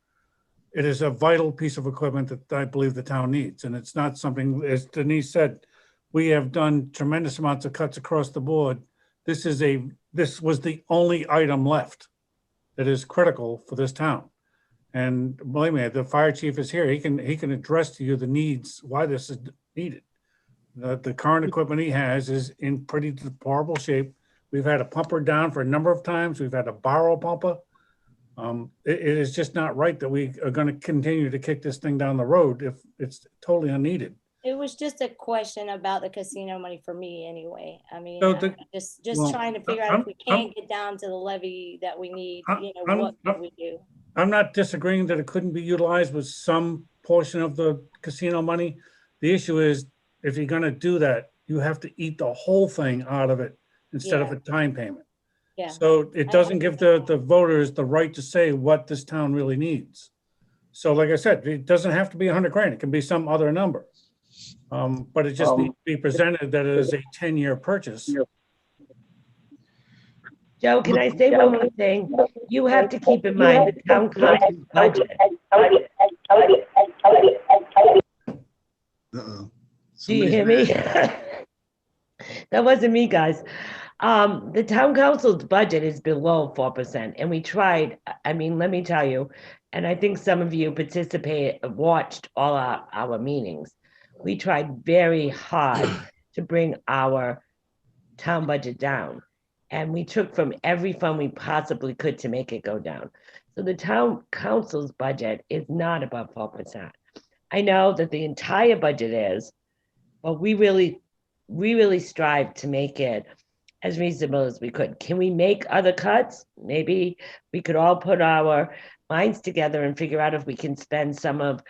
S5: It is a vital piece of equipment that I believe the town needs. And it's not something, as Denise said, we have done tremendous amounts of cuts across the board. This was the only item left that is critical for this town. And believe me, the fire chief is here. He can address to you the needs, why this is needed. The current equipment he has is in pretty deplorable shape. We've had a pumper down for a number of times. We've had to borrow a pumper. It is just not right that we are going to continue to kick this thing down the road if it's totally unneeded.
S2: It was just a question about the casino money for me anyway. I mean,
S5: So
S2: I'm just
S5: well,
S2: trying to figure out if we can't get down to the levy that we need, what can we do?
S5: I'm not disagreeing that it couldn't be utilized with some portion of the casino money. The issue is, if you're going to do that, you have to eat the whole thing out of it instead of a time payment.
S2: Yeah.
S5: So it doesn't give the voters the right to say what this town really needs. So like I said, it doesn't have to be 100 grand. It can be some other number. But it just needs to be presented that it is a 10-year purchase.
S12: Joe, can I say one more thing? You have to keep in mind the town council budget.
S1: Uh-oh.
S12: Do you hear me? That wasn't me, guys. The town council's budget is below 4%, and we tried. I mean, let me tell you, and I think some of you watched all our meetings. We tried very hard to bring our town budget down, and we took from every fund we possibly could to make it go down. So the town council's budget is not above 4%. I know that the entire budget is, but we really strive to make it as reasonable as we could. Can we make other cuts? Maybe we could all put our minds together and figure out if we can spend some of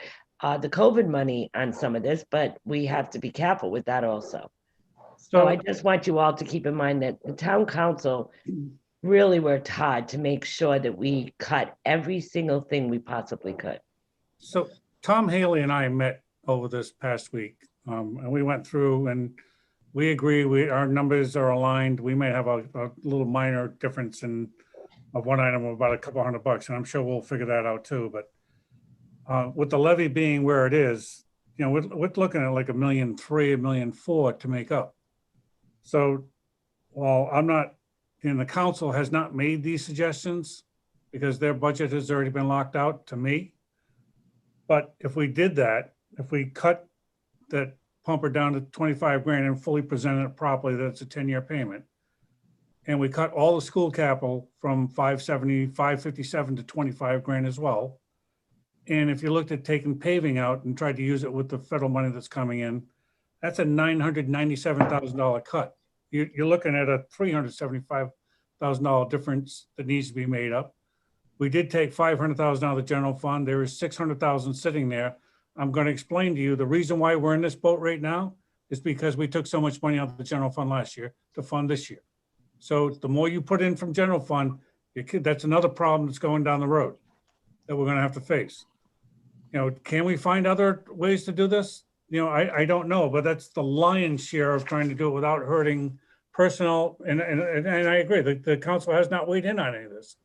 S12: the COVID money on some of this, but we have to be careful with that also. So I just want you all to keep in mind that the town council really worked hard to make sure that we cut every single thing we possibly could.
S5: So Tom Haley and I met over this past week, and we went through and we agree our numbers are aligned. We may have a little minor difference of one item of about a couple $100, and I'm sure we'll figure that out too. But with the levy being where it is, we're looking at like $1.3 million, $1.4 million to make up. So while the council has not made these suggestions because their budget has already been locked out to me. But if we did that, if we cut that pumper down to 25 grand and fully presented it properly, that's a 10-year payment. And we cut all the school capital from 557 to 25 grand as well. And if you looked at taking paving out and tried to use it with the federal money that's coming in, that's a $997,000 cut. You're looking at a $375,000 difference that needs to be made up. We did take $500,000 out of the general fund. There is $600,000 sitting there. I'm going to explain to you the reason why we're in this boat right now is because we took so much money out of the general fund last year to fund this year. So the more you put in from general fund, that's another problem that's going down the road that we're going to have to face. Can we find other ways to do this? I don't know, but that's the lion's share of trying to do it without hurting personnel. And I agree, the council has not weighed in on any of this,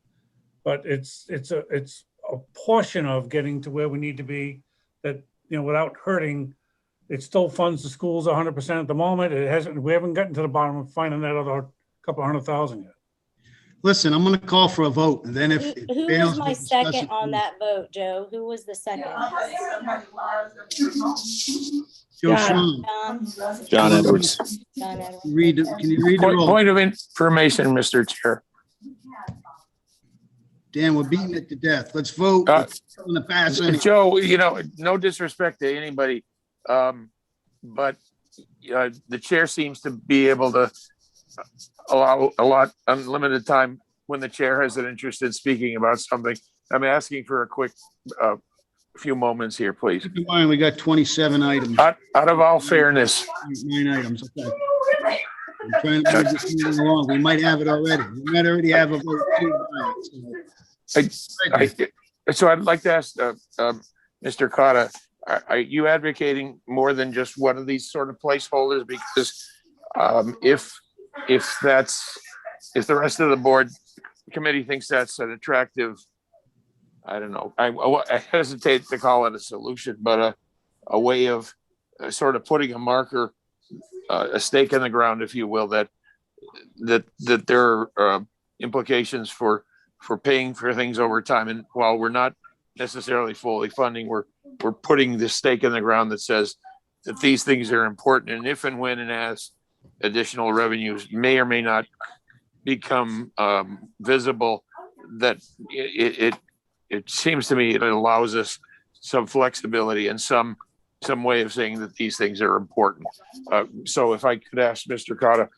S5: but it's a portion of getting to where we need to be that, without hurting, it still funds the schools 100% at the moment. We haven't gotten to the bottom of finding that other couple $100,000 yet.
S1: Listen, I'm going to call for a vote, and then if
S2: Who was my second on that vote, Joe? Who was the second?
S1: Joe Sean.
S3: John Edwards.
S2: John Edwards.
S1: Can you read the roll?
S10: Point of information, Mr. Chair.
S1: Dan, we're beating it to death. Let's vote. It's on the pass anyway.
S10: Joe, no disrespect to anybody, but the chair seems to be able to allow a lot unlimited time when the chair has an interest in speaking about something. I'm asking for a quick few moments here, please.
S1: Keep in mind, we got 27 items.
S10: Out of all fairness,
S1: 9 items, okay. I'm trying to move this meeting along. We might have it already. We might already have a vote too.
S10: so I'd like to ask Mr. Cotta, are you advocating more than just one of these sort of placeholders? Because if the rest of the board committee thinks that's an attractive, I don't know, I hesitate to call it a solution, but a way of sort of putting a marker, a stake in the ground, if you will, that there are implications for paying for things over time. And while we're not necessarily fully funding, we're putting this stake in the ground that says that these things are important. And if and when and as additional revenues may or may not become visible, that it seems to me it allows us some flexibility and some way of saying that these things are important. So if I could ask Mr. Cotta,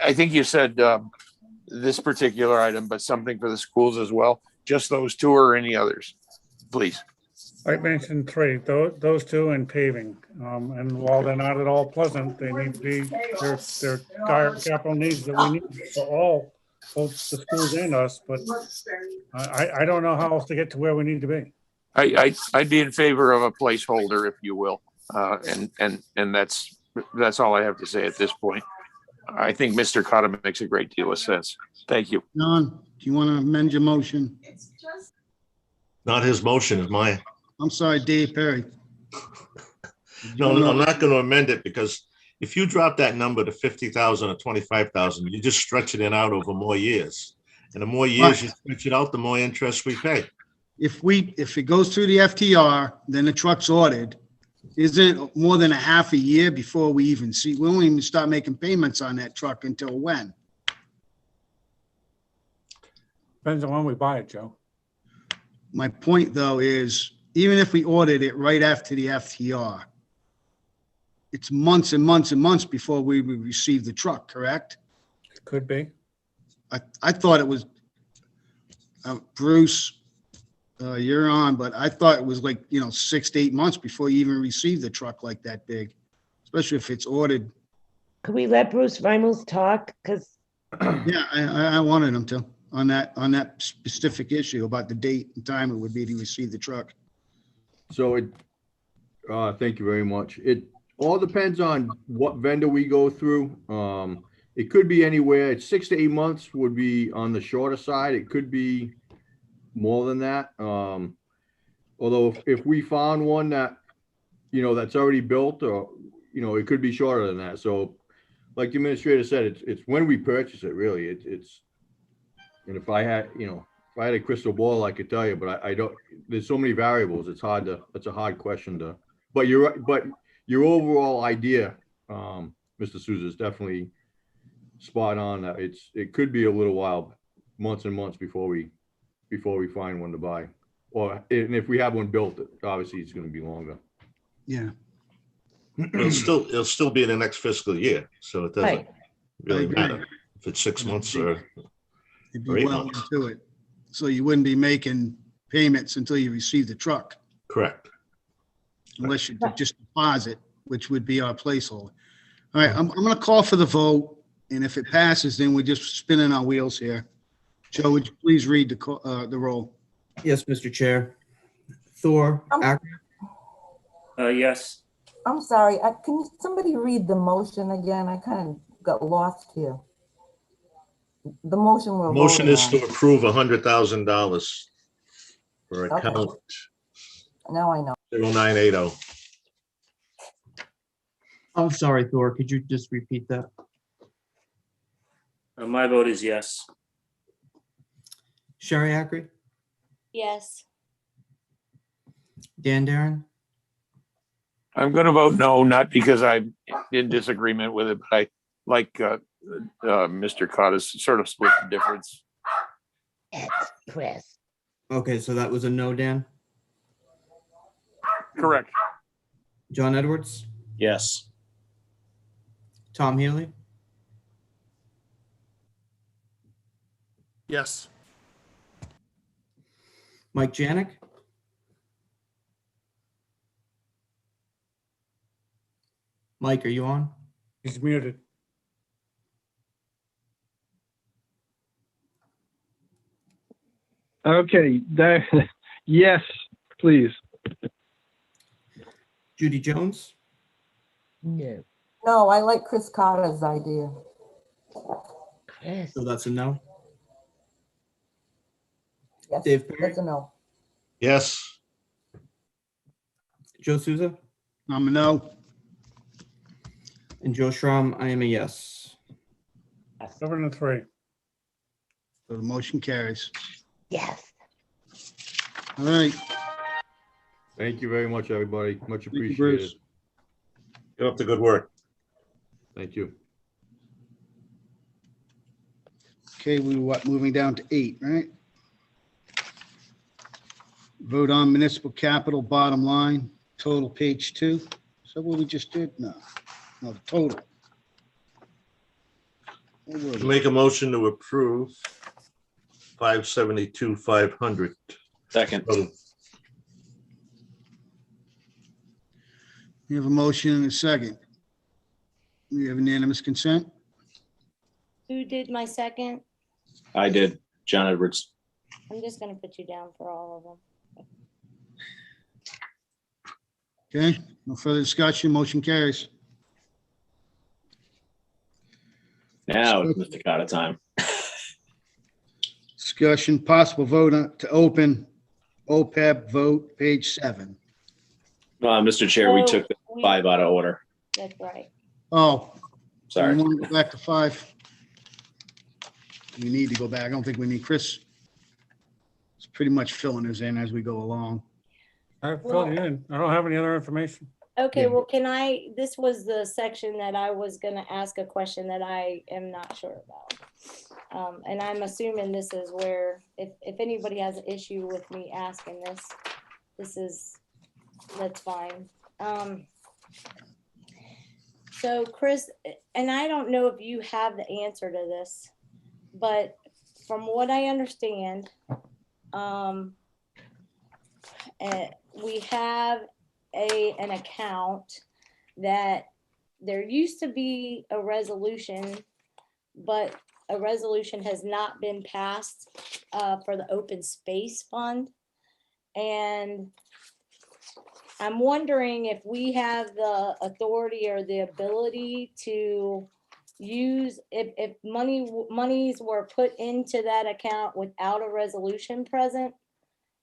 S10: I think you said this particular item, but something for the schools as well, just those two or any others, please.
S5: I mentioned 3, those 2 and paving. And while they're not at all pleasant, they need to be, they're dire capital needs that we need for both the schools and us, but I don't know how else to get to where we need to be.
S10: I'd be in favor of a placeholder, if you will, and that's all I have to say at this point. I think Mr. Cotta makes a great deal of sense. Thank you.
S1: John, do you want to amend your motion?
S8: Not his motion, it's mine.
S1: I'm sorry, Dave Perry.
S8: No, I'm not going to amend it, because if you drop that number to 50,000 or 25,000, you're just stretching it out over more years. And the more years you stretch it out, the more interest we pay.
S1: If it goes through the FTR, then the truck's ordered. Isn't more than a half a year before we even see, we won't even start making payments on that truck until when?
S5: Depends on when we buy it, Joe.
S1: My point, though, is even if we ordered it right after the FTR, it's months and months and months before we would receive the truck, correct?
S5: It could be.
S1: I thought it was, Bruce, you're on, but I thought it was like, 6 to 8 months before you even receive the truck like that big, especially if it's ordered.
S12: Could we let Bruce Reimels talk? Because
S1: Yeah, I wanted him to on that specific issue about the date and time it would be to receive the truck.
S14: So thank you very much. It all depends on what vendor we go through. It could be anywhere. It's 6 to 8 months would be on the shorter side. It could be more than that. Although if we found one that, that's already built, or, it could be shorter than that. So like the administrator said, it's when we purchase it, really. And if I had, if I had a crystal ball, I could tell you, but I don't, there's so many variables. It's a hard question to, but your overall idea, Mr. Souza, is definitely spot on. It could be a little while, months and months before we find one to buy. And if we have one built, obviously it's going to be longer.
S1: Yeah.
S8: It'll still be in the next fiscal year, so it doesn't really matter if it's 6 months or
S1: It'd be well into it. So you wouldn't be making payments until you receive the truck.
S8: Correct.
S1: Unless you just deposit, which would be our placeholder. All right, I'm going to call for the vote, and if it passes, then we're just spinning our wheels here. Joe, would you please read the roll?
S4: Yes, Mr. Chair. Thor, Acker.
S15: Yes.
S16: I'm sorry. Can somebody read the motion again? I kind of got lost here. The motion we're
S8: Motion is
S16: voting
S8: to approve $100,000 for account
S16: on. Now I know.
S8: 0980.
S4: I'm sorry, Thor. Could you just repeat that?
S15: My vote is yes.
S4: Sherry Acker,
S2: Yes.
S4: Dan Darren,
S10: I'm going to vote no, not because I'm in disagreement with it, but I like Mr. Cotta's sort of split the difference.
S12: It's Chris.
S4: Okay, so that was a no, Dan.
S10: Correct.
S4: John Edwards,
S15: Yes.
S4: Tom Healy,
S17: Yes.
S4: Mike Janik, Mike, are you on?
S5: He's muted.
S11: Okay, that, yes, please.
S4: Judy Jones,
S12: No.
S16: No, I like Chris Carter's idea.
S12: Chris.
S4: so that's a no.
S16: Yes,
S4: Dave Perry,
S16: that's a no.
S8: Yes.
S4: Joe Souza,
S1: I'm a no.
S4: and Joe Schramm, I am a yes.
S5: 7-3.
S1: So the motion carries.
S12: Yes.
S1: All right.
S14: Thank you very much, everybody. Much
S1: Thank you,
S14: appreciated.
S1: Bruce.
S8: You're up to good work.
S14: Thank you.
S1: Okay, we what, moving down to 8, right? Vote on municipal capital bottom line, total page 2. Is that what we just did? No, the total. Where were we?
S8: Make a motion to approve 572, 500.
S3: Second.
S1: We have a motion and a second. We have unanimous consent?
S2: Who did my second?
S3: I did. John Edwards.
S2: I'm just gonna put you down for all of them.
S1: Okay, no further discussion, motion carries.
S3: Now it's Mr. Carter time.
S1: Discussion, possible vote to open OPEB vote, page 7.
S3: Mr. Chair, we
S2: Oh,
S3: took the 5 out of order.
S2: That's right.
S1: Oh,
S3: Sorry.
S1: you want to go back to 5? We need to go back. I don't think we need Chris. It's pretty much filling us in as we go along.
S5: I filled you in. I don't have any other information.
S2: Okay,
S1: Yeah.
S2: well, this was the section that I was gonna ask a question that I am not sure about. And I'm assuming this is where, if anybody has an issue with me asking that's fine. So Chris, and I don't know if you have the answer to this, but from what I understand, we have an account that there used to be a resolution, but a resolution has not been passed for the open space fund. And I'm wondering if we have the authority or the ability to use, if monies were put into that account without a resolution present,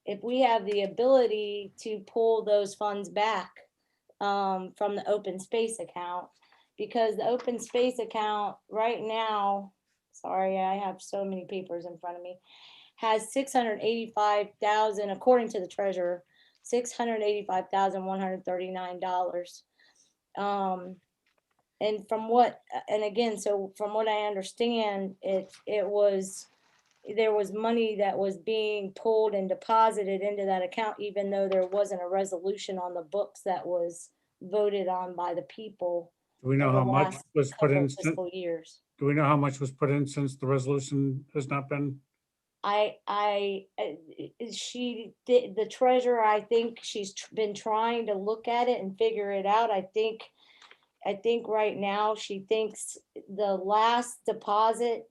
S2: if we have the ability to pull those funds back from the open space account, because the open space account right now, sorry, I have so many papers in front of me, has 685,000, according to the treasurer, $685,139. And from what I understand, there was money that was being pulled and deposited into that account, even though there wasn't a resolution on the books that was voted on by the people.
S5: Do we know
S2: over
S5: how
S2: the
S5: much
S2: last
S5: was put
S2: couple
S5: in?
S2: of fiscal years.
S5: Do we know how much was put in since the resolution has not been?
S2: She did, the treasurer, I think she's been trying to look at it and figure it out. I think right now she thinks the last deposit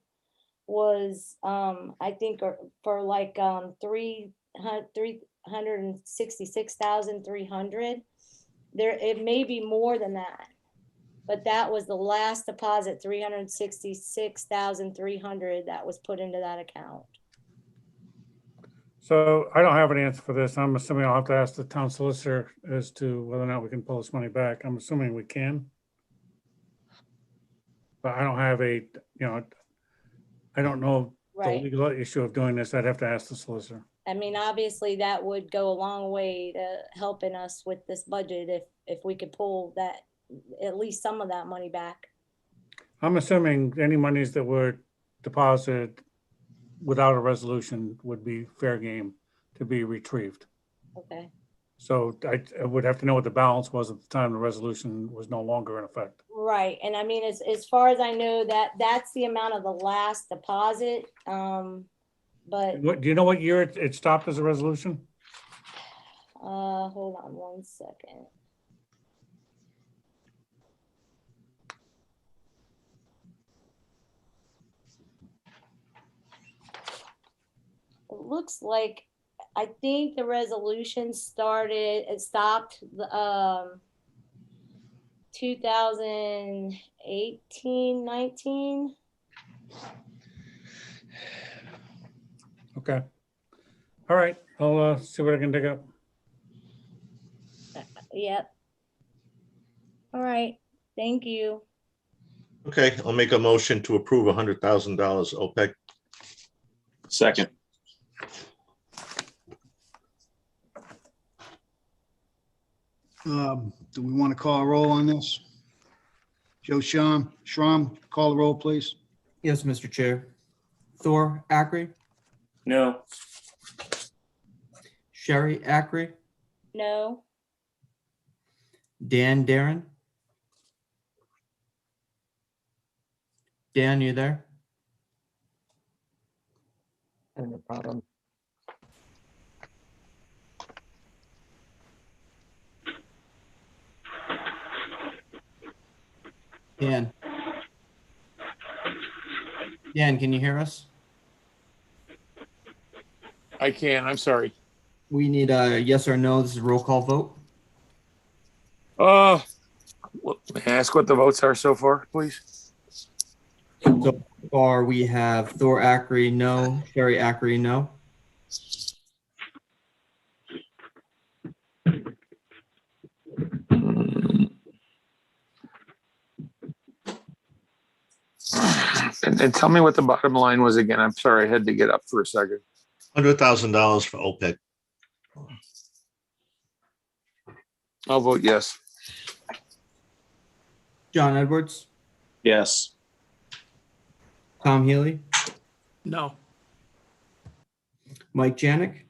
S2: was, I think for like, 366,300. There, it may be more than that, but that was the last deposit, 366,300 that was put into that account.
S5: So I don't have an answer for this. I'm assuming I'll have to ask the town solicitor as to whether or not we can pull this money back. I'm assuming we can. But I don't have I don't know the
S2: Right.
S5: legal issue of doing this. I'd have to ask the solicitor.
S2: I mean, obviously that would go a long way to helping us with this budget if we could pull that, at least some of that money back.
S5: I'm assuming any monies that were deposited without a resolution would be fair game to be retrieved.
S2: Okay.
S5: So I would have to know what the balance was at the time the resolution was no longer in effect.
S2: Right. And I mean, as far as I know, that's the amount of the last deposit. But
S5: Do you know what year it stopped as a resolution?
S2: hold on one second. It looks like, I think the resolution stopped the 2018, 19.
S5: Okay. All right, I'll see what I can dig up.
S2: Yep. All right, thank you.
S8: Okay, I'll make a motion to approve $100,000 OPEC.
S3: Second.
S1: Do we want to call a roll on this? Joe Schramm, call the roll, please.
S4: Yes, Mr. Chair. Thor Ackery,
S15: No.
S4: Sherry Ackery,
S2: No.
S4: Dan Darren. Dan, you there?
S12: No problem.
S4: Dan. Dan, can you hear us?
S10: I can, I'm sorry.
S4: We need a yes or no. This is a roll call vote.
S10: May I ask what the votes are so far, please?
S4: So far, we have Thor Ackery, no. Sherry Ackery, no.
S10: And tell me what the bottom line was again. I'm sorry, I had to get up for a second.
S8: $100,000 for OPEC.
S10: I'll vote yes.
S4: John Edwards,
S3: Yes.
S4: Tom Healy,
S10: No.
S4: Mike Janik,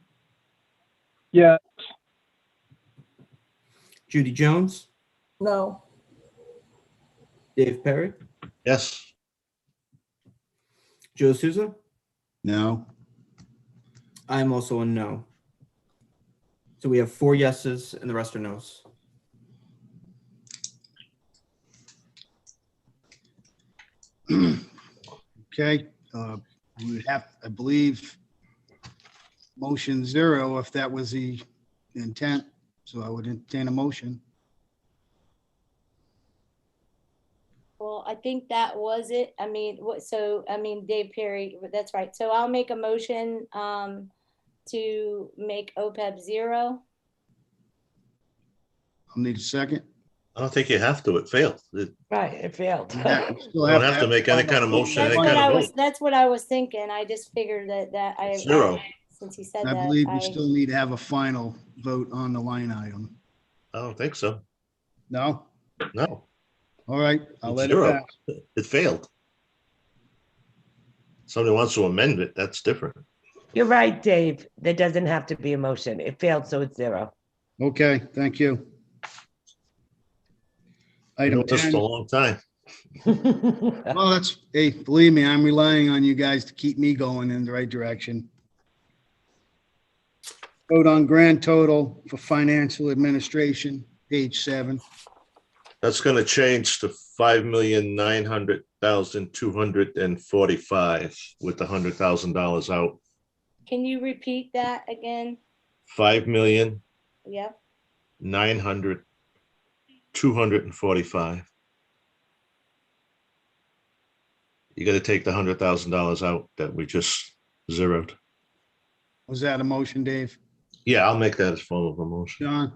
S11: Yeah.
S4: Judy Jones,
S16: No.
S4: Dave Perry,
S8: Yes.
S4: Joe Souza.
S1: No.
S4: I'm also a no. So we have 4 yeses and the rest are no's.
S1: Okay, we would have, I believe, motion 0 if that was the intent. So I would entertain a motion.
S2: Well, I think that was it. I mean, Dave Perry, that's right. So I'll make a motion to make OPEB 0.
S1: I'll need a second.
S8: I don't think you have to. It failed.
S12: Right, it failed.
S1: You
S8: don't have to make any kind of motion, any kind of vote.
S2: That's what I was thinking. I just figured that I,
S8: 0.
S2: since he said
S1: I
S2: that.
S1: believe we still need to have a final vote on the line item.
S8: I don't think so.
S1: No?
S8: No.
S1: All right, I'll
S8: It's
S1: let it
S8: 0.
S1: pass.
S8: It failed. Somebody wants to amend it, that's different.
S12: You're right, Dave. There doesn't have to be a motion. It failed, so it's 0.
S1: Okay, thank you.
S8: I
S1: Item
S8: know this
S1: 10.
S8: for a long time.
S1: Well, that's, hey, believe me, I'm relying on you guys to keep me going in the right direction. Vote on grand total for financial administration, page 7.
S8: That's going to change to 5,900,245 with the $100,000 out.
S2: Can you repeat that again?
S8: 5,900,245. You got to take the $100,000 out that we just zeroed.
S1: Was that a motion, Dave?
S8: Yeah, I'll make that as form of a motion.
S1: John?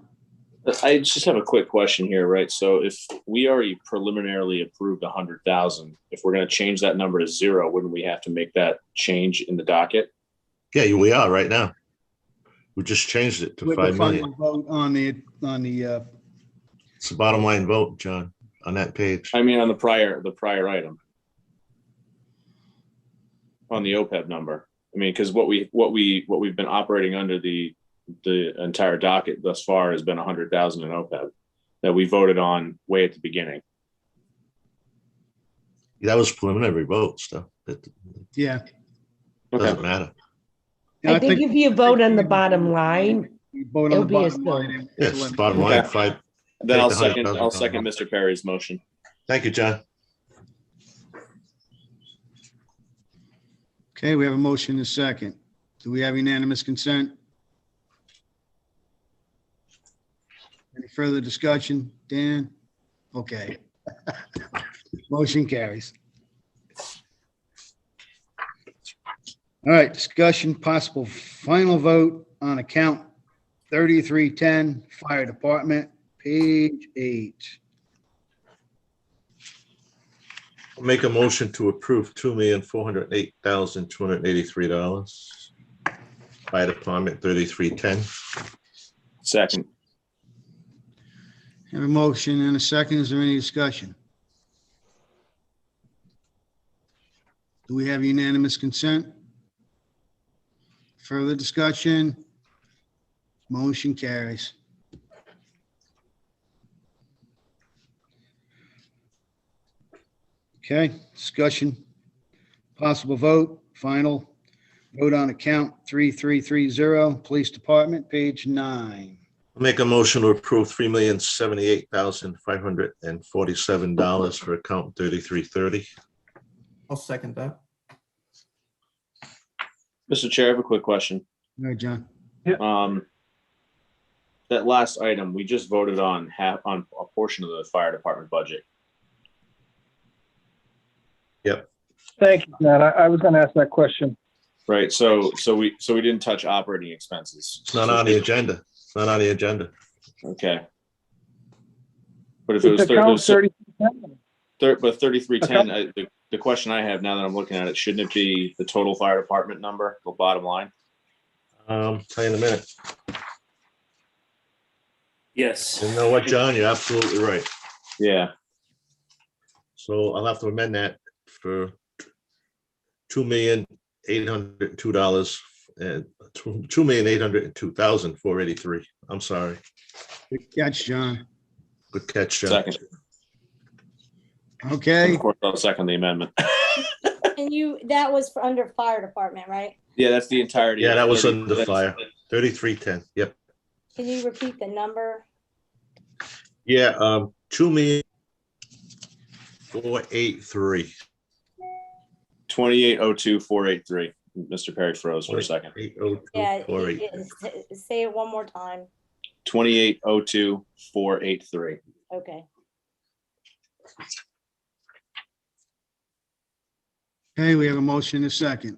S3: I just have a quick question here, right? So if we already preliminarily approved 100,000, if we're going to change that number to 0, wouldn't we have to make that change in the docket?
S8: Yeah, we are right now. We just changed it to
S1: With
S8: 5
S1: the
S8: million.
S1: final vote on the,
S8: It's the bottom line vote, John, on that page.
S3: I mean, on the prior item, on the OPEB number. I mean, because what we've been operating under the entire docket thus far has been 100,000 in OPEB that we voted on way at the beginning.
S8: That was preliminary vote stuff. It
S1: yeah.
S8: doesn't matter.
S12: I think if you vote on the bottom line,
S1: We vote on
S12: it'll
S1: the
S12: be
S1: bottom line.
S12: assumed.
S8: Yes, bottom line,
S3: Okay.
S8: five.
S3: Then
S8: Take the
S3: I'll
S8: $100,000
S3: second Mr. Perry's motion.
S8: Thank you, John.
S1: Okay, we have a motion and a second. Do we have unanimous consent? Any further discussion? Dan? Okay. Motion carries. All right, discussion, possible final vote on account 3310, Fire Department, page 8.
S8: I'll make a motion to approve $2,408,283. Fire Department 3310.
S3: Second.
S1: Have a motion and a second. Is there any discussion? Do we have unanimous consent? Further discussion? Motion carries. Okay, discussion, possible vote, final vote on account 3330, Police Department, page 9.
S8: I'll make a motion to approve $3,078,547 for account 3330.
S4: I'll second that.
S3: Mr. Chair, I have a quick question.
S1: All right, John.
S3: That last item, we just voted on on a portion of the fire department budget.
S8: Yep.
S11: Thank you, Matt. I was going to ask that question.
S3: Right, so we didn't touch operating expenses.
S8: It's not on the agenda. It's not on the agenda.
S3: Okay. But if it was
S11: It's account
S3: 3310, but 3310, the question I have now that I'm looking at it, shouldn't it be the total fire department number, the bottom line?
S8: Tell you in a minute.
S15: Yes.
S8: You know what, John? You're absolutely right.
S3: Yeah.
S8: So I'll have to amend that for $2,802 and $2,802,483. I'm sorry.
S1: Good catch, John.
S8: Good catch, John.
S3: Second.
S1: Okay,
S3: Of course, I'll second the amendment.
S2: And that was for under fire department, right?
S3: Yeah, that's the entirety.
S8: Yeah,
S3: of
S8: that was
S3: 30
S8: under fire. 3310. Yep.
S2: Can you repeat the number?
S8: Yeah, $2,483.
S3: 2802,483. Mr. Perry froze for a second.
S2: Yeah, say it one more time.
S3: 2802,483.
S2: Okay.
S1: okay, we have a motion and a second.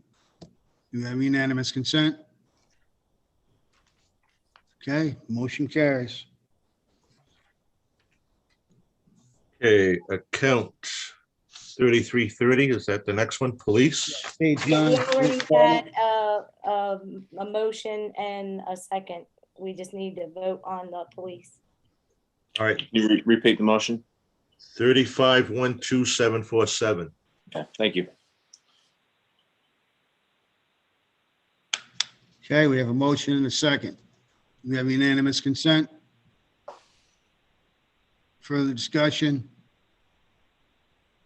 S1: Do we have unanimous consent? Okay, motion carries.
S8: Okay, account 3330, is that the next one? Police?
S1: Page
S2: We
S1: 9.
S2: already had a motion and a second. We just need to vote on the police.
S8: All right,
S3: Can you repeat the motion?
S8: 3512,747.
S3: Okay, thank you.
S1: Okay, we have a motion and a second. We have unanimous consent. Further discussion?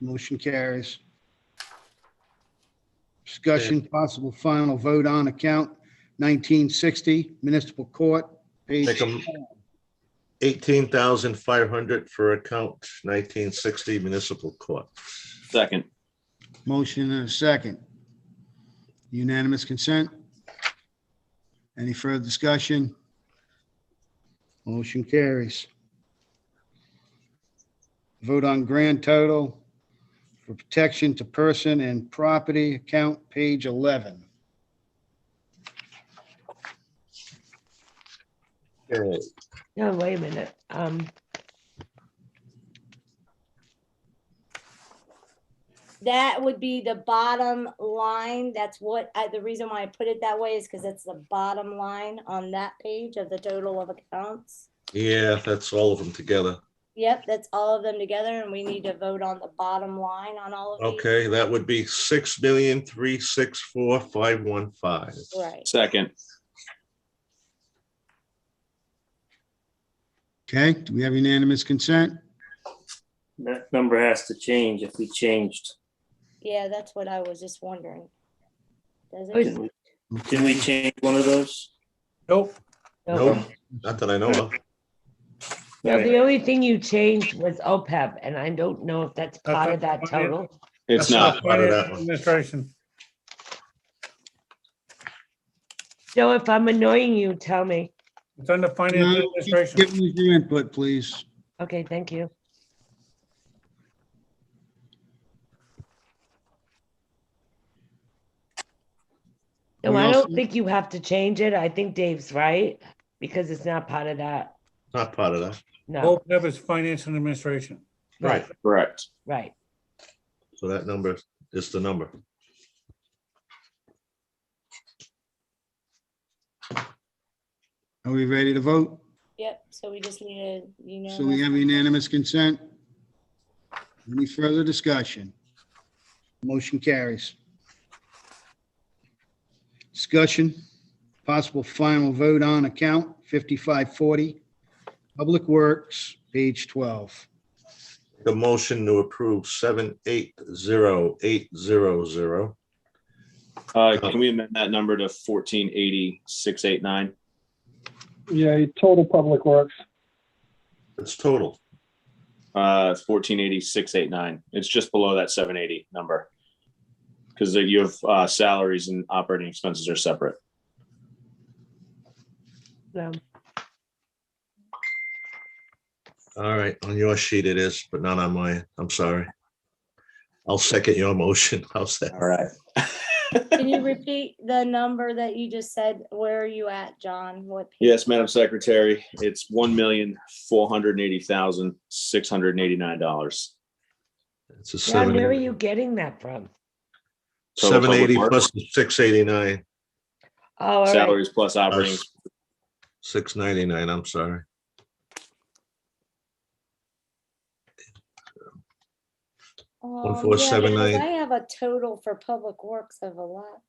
S1: Motion carries. Discussion, possible final vote on account 1960 Municipal Court, page
S8: Make 'em 18,500 for account 1960 Municipal Court.
S3: Second.
S1: motion and a second. Unanimous consent? Any further discussion? Motion carries. Vote on grand total for protection to person and property account, page 11.
S8: Okay,
S12: No, wait a minute.
S2: That would be the bottom line. That's what the reason why I put it that way is because it's the bottom line on that page of the total of accounts.
S8: yeah, that's all of them together.
S2: Yep, that's all of them together, and we need to vote on the bottom line on all of these.
S8: Okay, that would be 6,364,515.
S2: Right.
S3: Second.
S1: Okay, do we have unanimous consent?
S15: That number has to change if we changed.
S2: Yeah, that's what I was just wondering. Does
S12: Was-
S2: it?
S15: Can we change one of those?
S5: Nope.
S8: Nope, not that I know of.
S12: No, the only thing you changed was OPEB, and I don't know if that's part of that total.
S3: It's
S8: That's
S3: not.
S8: part of that one.
S5: Administration.
S12: Joe, if I'm annoying you, tell me.
S5: It's under finance
S1: No,
S5: and
S1: keep
S5: administration.
S1: giving us your input, please.
S12: Okay, thank you. No,
S1: We
S12: I
S1: also-
S12: don't think you have to change it. I think Dave's right, because it's not part of that.
S8: Not part of that.
S12: No,
S5: OPEB is finance and administration.
S8: Right.
S3: Correct.
S12: right.
S8: So that number is the number.
S1: Are we ready to vote?
S2: Yep, so we just need a, you know.
S1: So we have unanimous consent. Any further discussion? Motion carries. Discussion, possible final vote on account 5540, Public Works, page 12.
S8: The motion to approve 780800.
S3: Can we amend that number to 1480,689?
S11: Yeah, total public works.
S8: It's total.
S3: 1480,689. It's just below that 780 number. Because you have salaries and operating expenses are separate.
S12: No.
S8: All right, on your sheet it is, but not on mine. I'm sorry. I'll second your motion. How's that?
S3: All right.
S2: Can you repeat the number that you just said? Where are you at, John? What? page?
S3: Yes, Madam Secretary, it's $1,480,689.
S8: It's a
S12: John, where are
S8: 780
S12: you getting that from?
S3: Total public
S8: 780
S3: works.
S8: plus the 689,
S12: Oh, all right.
S3: Salaries plus operating.
S8: 699, I'm sorry.
S2: Yeah,
S8: 1479.
S2: because I have a total for Public Works of a lot.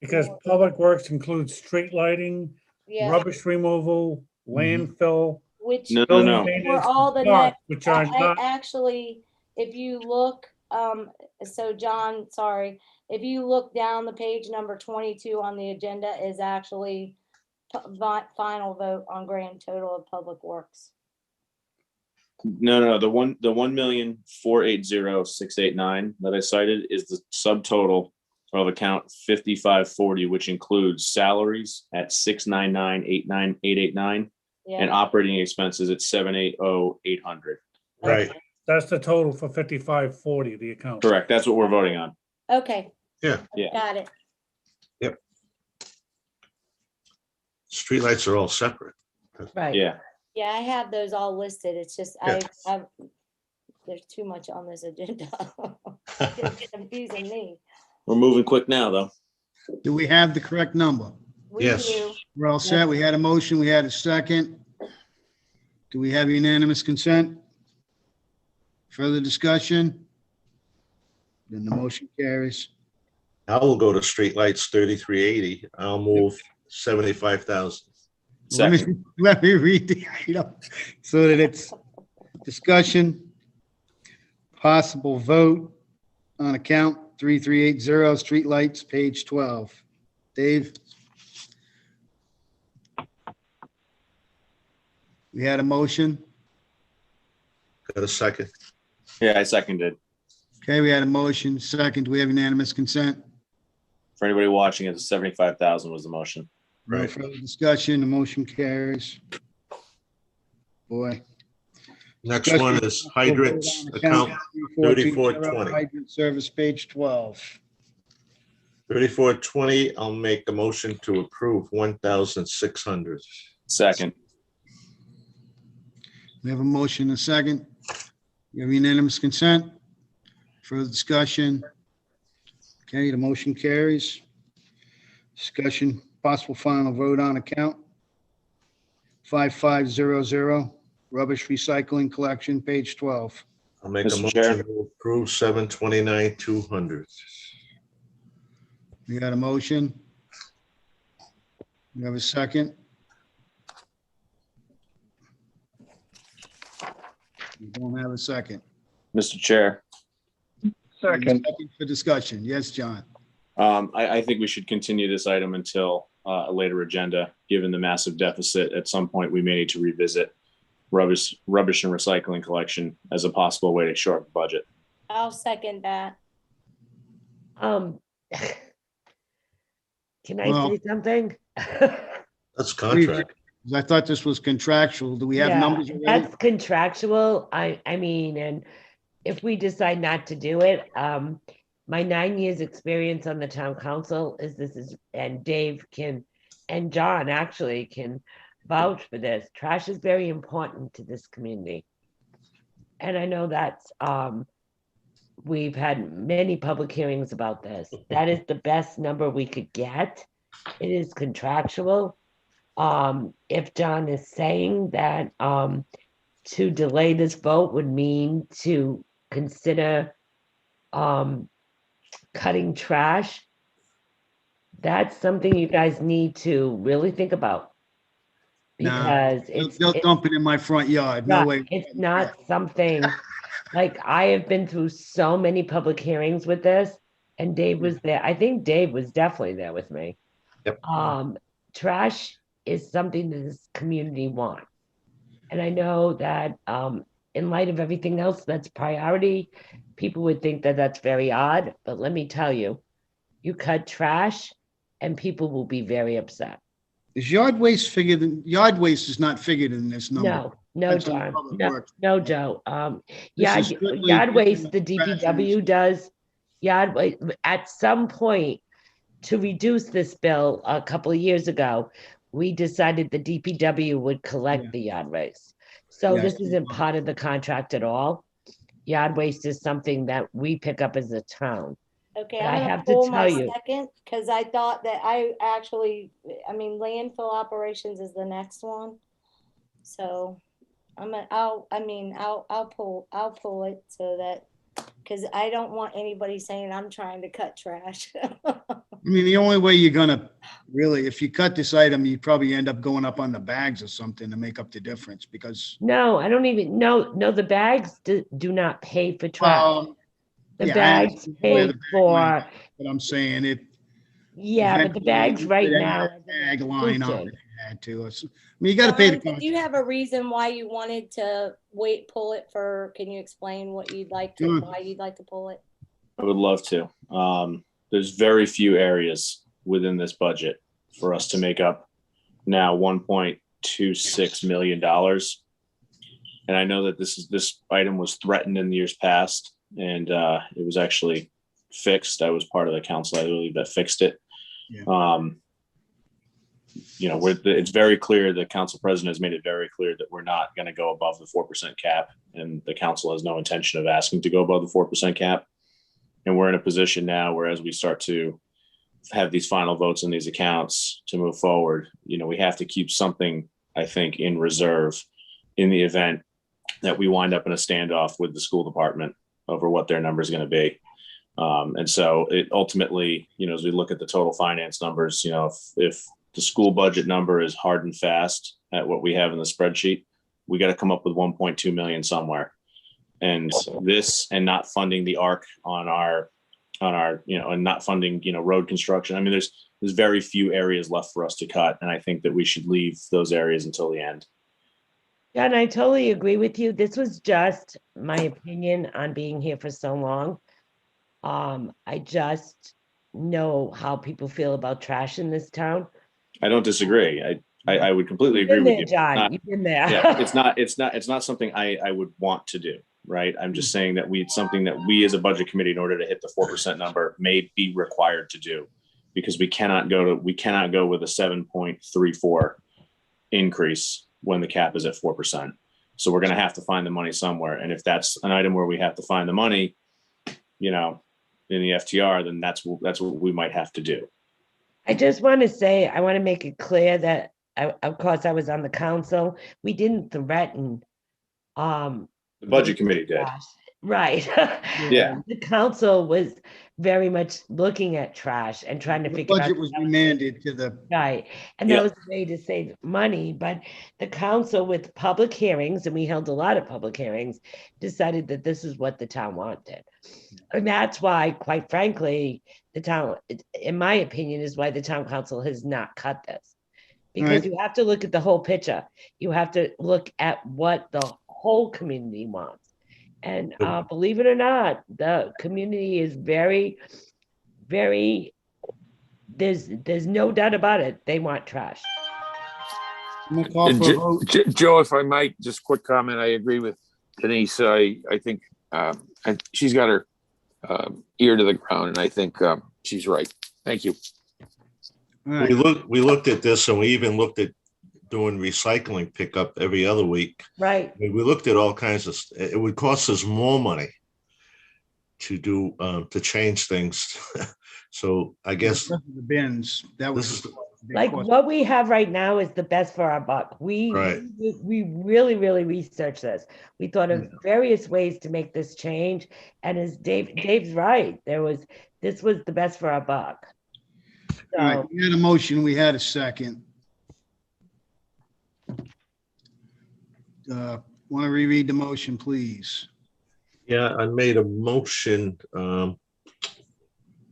S5: Because public works includes street lighting,
S2: Yeah,
S5: rubbish removal, landfill.
S2: which
S3: No, no,
S5: building
S3: no.
S2: for
S5: maintenance,
S2: all the
S5: parks,
S2: next,
S5: which are not,
S2: actually, if you look, so John, sorry, if you look down the page, number 22 on the agenda is actually final vote on grand total of Public Works.
S3: No. The 1,480,689 that I cited is the subtotal of account 5540, which includes salaries at 699,889 and
S2: Yeah,
S3: operating expenses at 780,800.
S8: Right.
S5: that's the total for 5540, the account.
S3: Correct. That's what we're voting on.
S2: okay.
S8: Yeah.
S3: Yeah.
S2: Got it.
S8: Streetlights are all separate.
S12: Right.
S3: Yeah.
S2: Yeah, I have those all listed. It's just,
S8: Yeah.
S2: there's too much on this agenda. It's confusing me.
S3: We're moving quick now, though.
S1: Do we have the correct number?
S2: We
S8: Yes.
S2: do.
S1: We're all set. We had a motion, we had a second. Do we have unanimous consent? Further discussion? Then the motion carries.
S8: I will go to streetlights 3380. I'll move 75,000.
S3: Second.
S1: Let me read the item so that it's discussion, possible vote on account 3380, streetlights, page 12. Dave? We had a motion.
S8: Got a second?
S3: Yeah, I seconded.
S1: Okay, we had a motion. Second, do we have unanimous consent?
S3: For anybody watching, it's 75,000 was the motion.
S1: No
S8: Right.
S1: further discussion. The motion carries. Boy.
S8: Next one is hydrants, account 3420.
S1: Hydrant service, page 12.
S8: 3420, I'll make a motion to approve 1,600.
S3: Second.
S1: We have a motion, and a second. We have unanimous consent. Further discussion. Okay, the motion carries. Discussion, possible final vote on account 5500, rubbish recycling collection, page 12.
S8: I'll make a
S3: Mr. Chair.
S8: motion to approve 729,200.
S1: We got a motion. We have a second. We don't have a second.
S3: Mr. Chair,
S11: Second.
S1: For discussion. Yes, John.
S3: I think we should continue this item until a later agenda, given the massive deficit. At some point, we may need to revisit rubbish and recycling collection as a possible way to shorten the budget.
S2: I'll second that.
S12: Can I
S1: Well-
S12: say something?
S8: That's contract.
S1: I thought this was contractual. Do we have
S12: Yeah,
S1: numbers already?
S12: that's contractual. I mean, and if we decide not to do it, my 9 years experience on the town council is and Dave can, and John actually can vouch for this. Trash is very important to this community. And I know that's, we've had many public hearings about this. That is the best number we could get. It is contractual. If John is saying that to delay this vote would mean to consider cutting trash, that's something you guys need to really think about. Because
S1: They'll dump it in my front yard. No way.
S12: It's not something, like, I have been through so many public hearings with this, and Dave was there. I think Dave was definitely there with me.
S8: Yep.
S12: Trash is something that this community wants. And I know that in light of everything else that's priority, people would think that that's very odd, but let me tell you, you cut trash and people will be very upset.
S1: Is yard waste yard waste is not figured in this number?
S12: No,
S1: That's on
S12: John,
S1: Public
S12: no,
S1: Works.
S12: no, Joe.
S1: This is
S12: Yard
S1: strictly
S12: waste, the
S1: trash and-
S12: DPW does, yard waste, at some point, to reduce this bill a couple of years ago, we decided the DPW would collect the yard waste. So
S1: Yeah, I
S12: this
S1: see.
S12: isn't part of the contract at all. Yard waste is something that we pick up as a town.
S2: Okay,
S12: But
S2: I'm
S12: I
S2: gonna
S12: have to
S2: pull my
S12: tell you-
S2: second, because I thought that I mean, landfill operations is the next one. So I'll pull it so that, because I don't want anybody saying I'm trying to cut trash.
S1: I mean, the only way you're gonna really, if you cut this item, you probably end up going up on the bags or something to make up the difference because.
S12: No, I don't even, no, the bags do not pay for trash. The
S1: yeah, I
S12: bags
S1: understand where
S12: pay
S1: the bag
S12: for,
S1: line is, But I'm saying it.
S12: yeah, but the
S1: eventually
S12: bags
S1: you
S12: right
S1: could
S12: now.
S1: add a Bag line on
S12: inclusion.
S1: it, add to us. I mean, you gotta pay the.
S2: Do you have a reason why you wanted to pull it for, can you explain what you'd like to,
S1: Sure.
S2: why you'd like to pull it?
S3: I would love to. There's very few areas within this budget for us to make up now $1.26 million. And I know that this item was threatened in the years past, and it was actually fixed. I was part of the council, I believe, that fixed it.
S1: Yeah.
S3: It's very clear, the council president has made it very clear that we're not going to go above the 4% cap, and the council has no intention of asking to go above the 4% cap. And we're in a position now where, as we start to have these final votes in these accounts to move forward, we have to keep something, I think, in reserve in the event that we wind up in a standoff with the school department over what their number is going to be. And so it ultimately, as we look at the total finance numbers, if the school budget number is hard and fast at what we have in the spreadsheet, we got to come up with 1.2 million somewhere. And this, and not funding the ARC on our, and not funding, road construction. I mean, there's very few areas left for us to cut. And I think that we should leave those areas until the end.
S12: John, I totally agree with you. This was just my opinion on being here for so long. I just know how people feel about trash in this town.
S3: I don't disagree. I would completely
S12: You've
S3: agree
S12: been
S3: with
S12: there,
S3: you.
S12: John. You've been there.
S3: Yeah, it's not something I would want to do. Right. I'm just saying that something that we as a budget committee, in order to hit the 4% number, may be required to do, because we cannot go with a 7.34 increase when the cap is at 4%. So we're going to have to find the money somewhere. And if that's an item where we have to find the money, in the FTR, then that's what we might have to do.
S12: I just want to say, I want to make it clear that, of course, I was on the council. We didn't threaten.
S3: The budget committee did.
S12: Right.
S3: Yeah.
S12: The council was very much looking at trash and trying to
S1: The
S12: figure out.
S1: budget was remanded to the,
S12: Right, and that was a way to save money, but the council with public hearings, and we held a lot of public hearings, decided that this is what the town wanted. And that's why, quite frankly, the town, in my opinion, is why the town council has not cut this. Because you have to look at the whole picture. You have to look at what the whole community wants. And believe it or not, the community is very, very, there's no doubt about it. They want trash.
S1: I'm gonna call for a vote.
S10: Joe, if I might, just quick comment. I agree with Denise. I think she's got her ear to the ground, and I think she's right. Thank you.
S1: Right.
S8: We looked at this, and we even looked at doing recycling pickup every other week.
S12: Right.
S8: We looked at all kinds of, it would cost us more money to do, to change things. So I guess.
S1: The bins, that was.
S12: Like what we have right now is the best for our buck. We really, really researched this. We thought of various ways to make this change. And as Dave's right, this was the best for our buck. So,
S1: all right, we had a motion, we had a second. Want to reread the motion, please?
S8: Yeah, I made a motion. The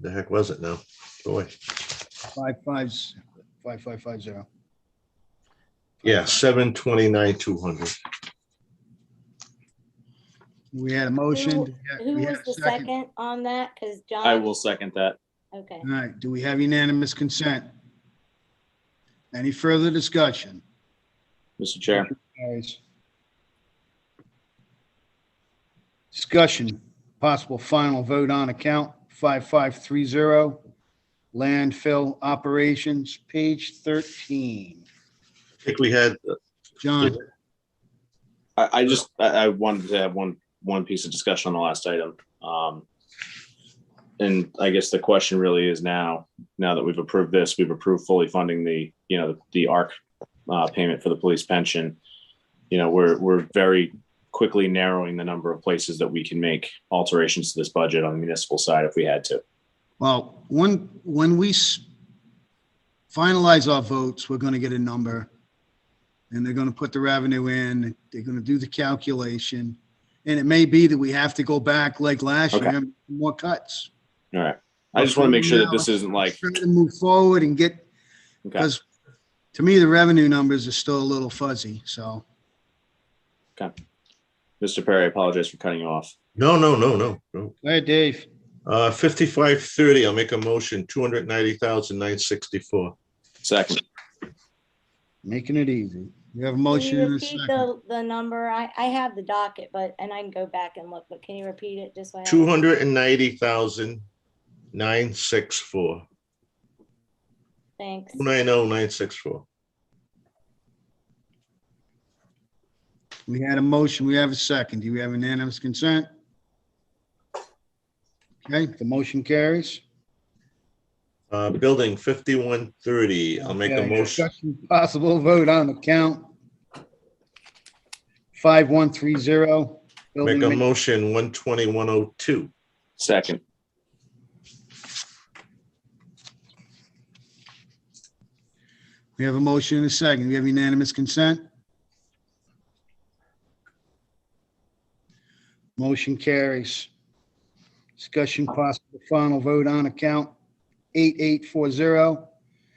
S8: heck was it now? Boy.
S1: 5550.
S8: Yeah, 729,200.
S1: We had a motion.
S2: Who was the second on that? Because John.
S15: I will second that.
S2: Okay.
S1: All right, do we have unanimous consent? Any further discussion?
S15: Mr. Chair.
S1: Discussion, possible final vote on account 5530, landfill operations, page 13.
S8: I think we had.
S1: John.
S15: I wanted to have one piece of discussion on the last item. And I guess the question really is now that we've approved this, we've approved fully funding the ARC payment for the police pension. We're very quickly narrowing the number of places that we can make alterations to this budget on the municipal side if we had to.
S1: Well, when we finalize our votes, we're going to get a number and they're going to put the revenue in. They're going to do the calculation. And it may be that we have to go back like last year and more cuts.
S15: All right. I just want to make sure that this isn't like
S1: trying to move forward and get, because to me, the revenue numbers are still a little fuzzy. So.
S15: Okay. Mr. Perry, I apologize for cutting you off.
S8: No.
S1: Go ahead, Dave.
S8: 5530, I'll make a motion, 290,964.
S15: Second.
S1: Making it easy. We have a motion.
S2: Can you
S1: and a
S2: repeat
S1: second.
S2: the number? I have the docket, and I can go back and look, but can you repeat it just so I have it?
S8: 290,964.
S2: Thanks.
S8: 290,964.
S1: We had a motion. We have a second. Do we have unanimous consent? Okay, the motion carries.
S8: Building 5130, I'll make a
S1: Okay,
S8: motion.
S1: discussion, possible vote on account 5130.
S8: Make a motion 120,102.
S15: Second.
S1: We have a motion and a second. We have unanimous consent. Motion carries. Discussion, possible final vote on account 8840.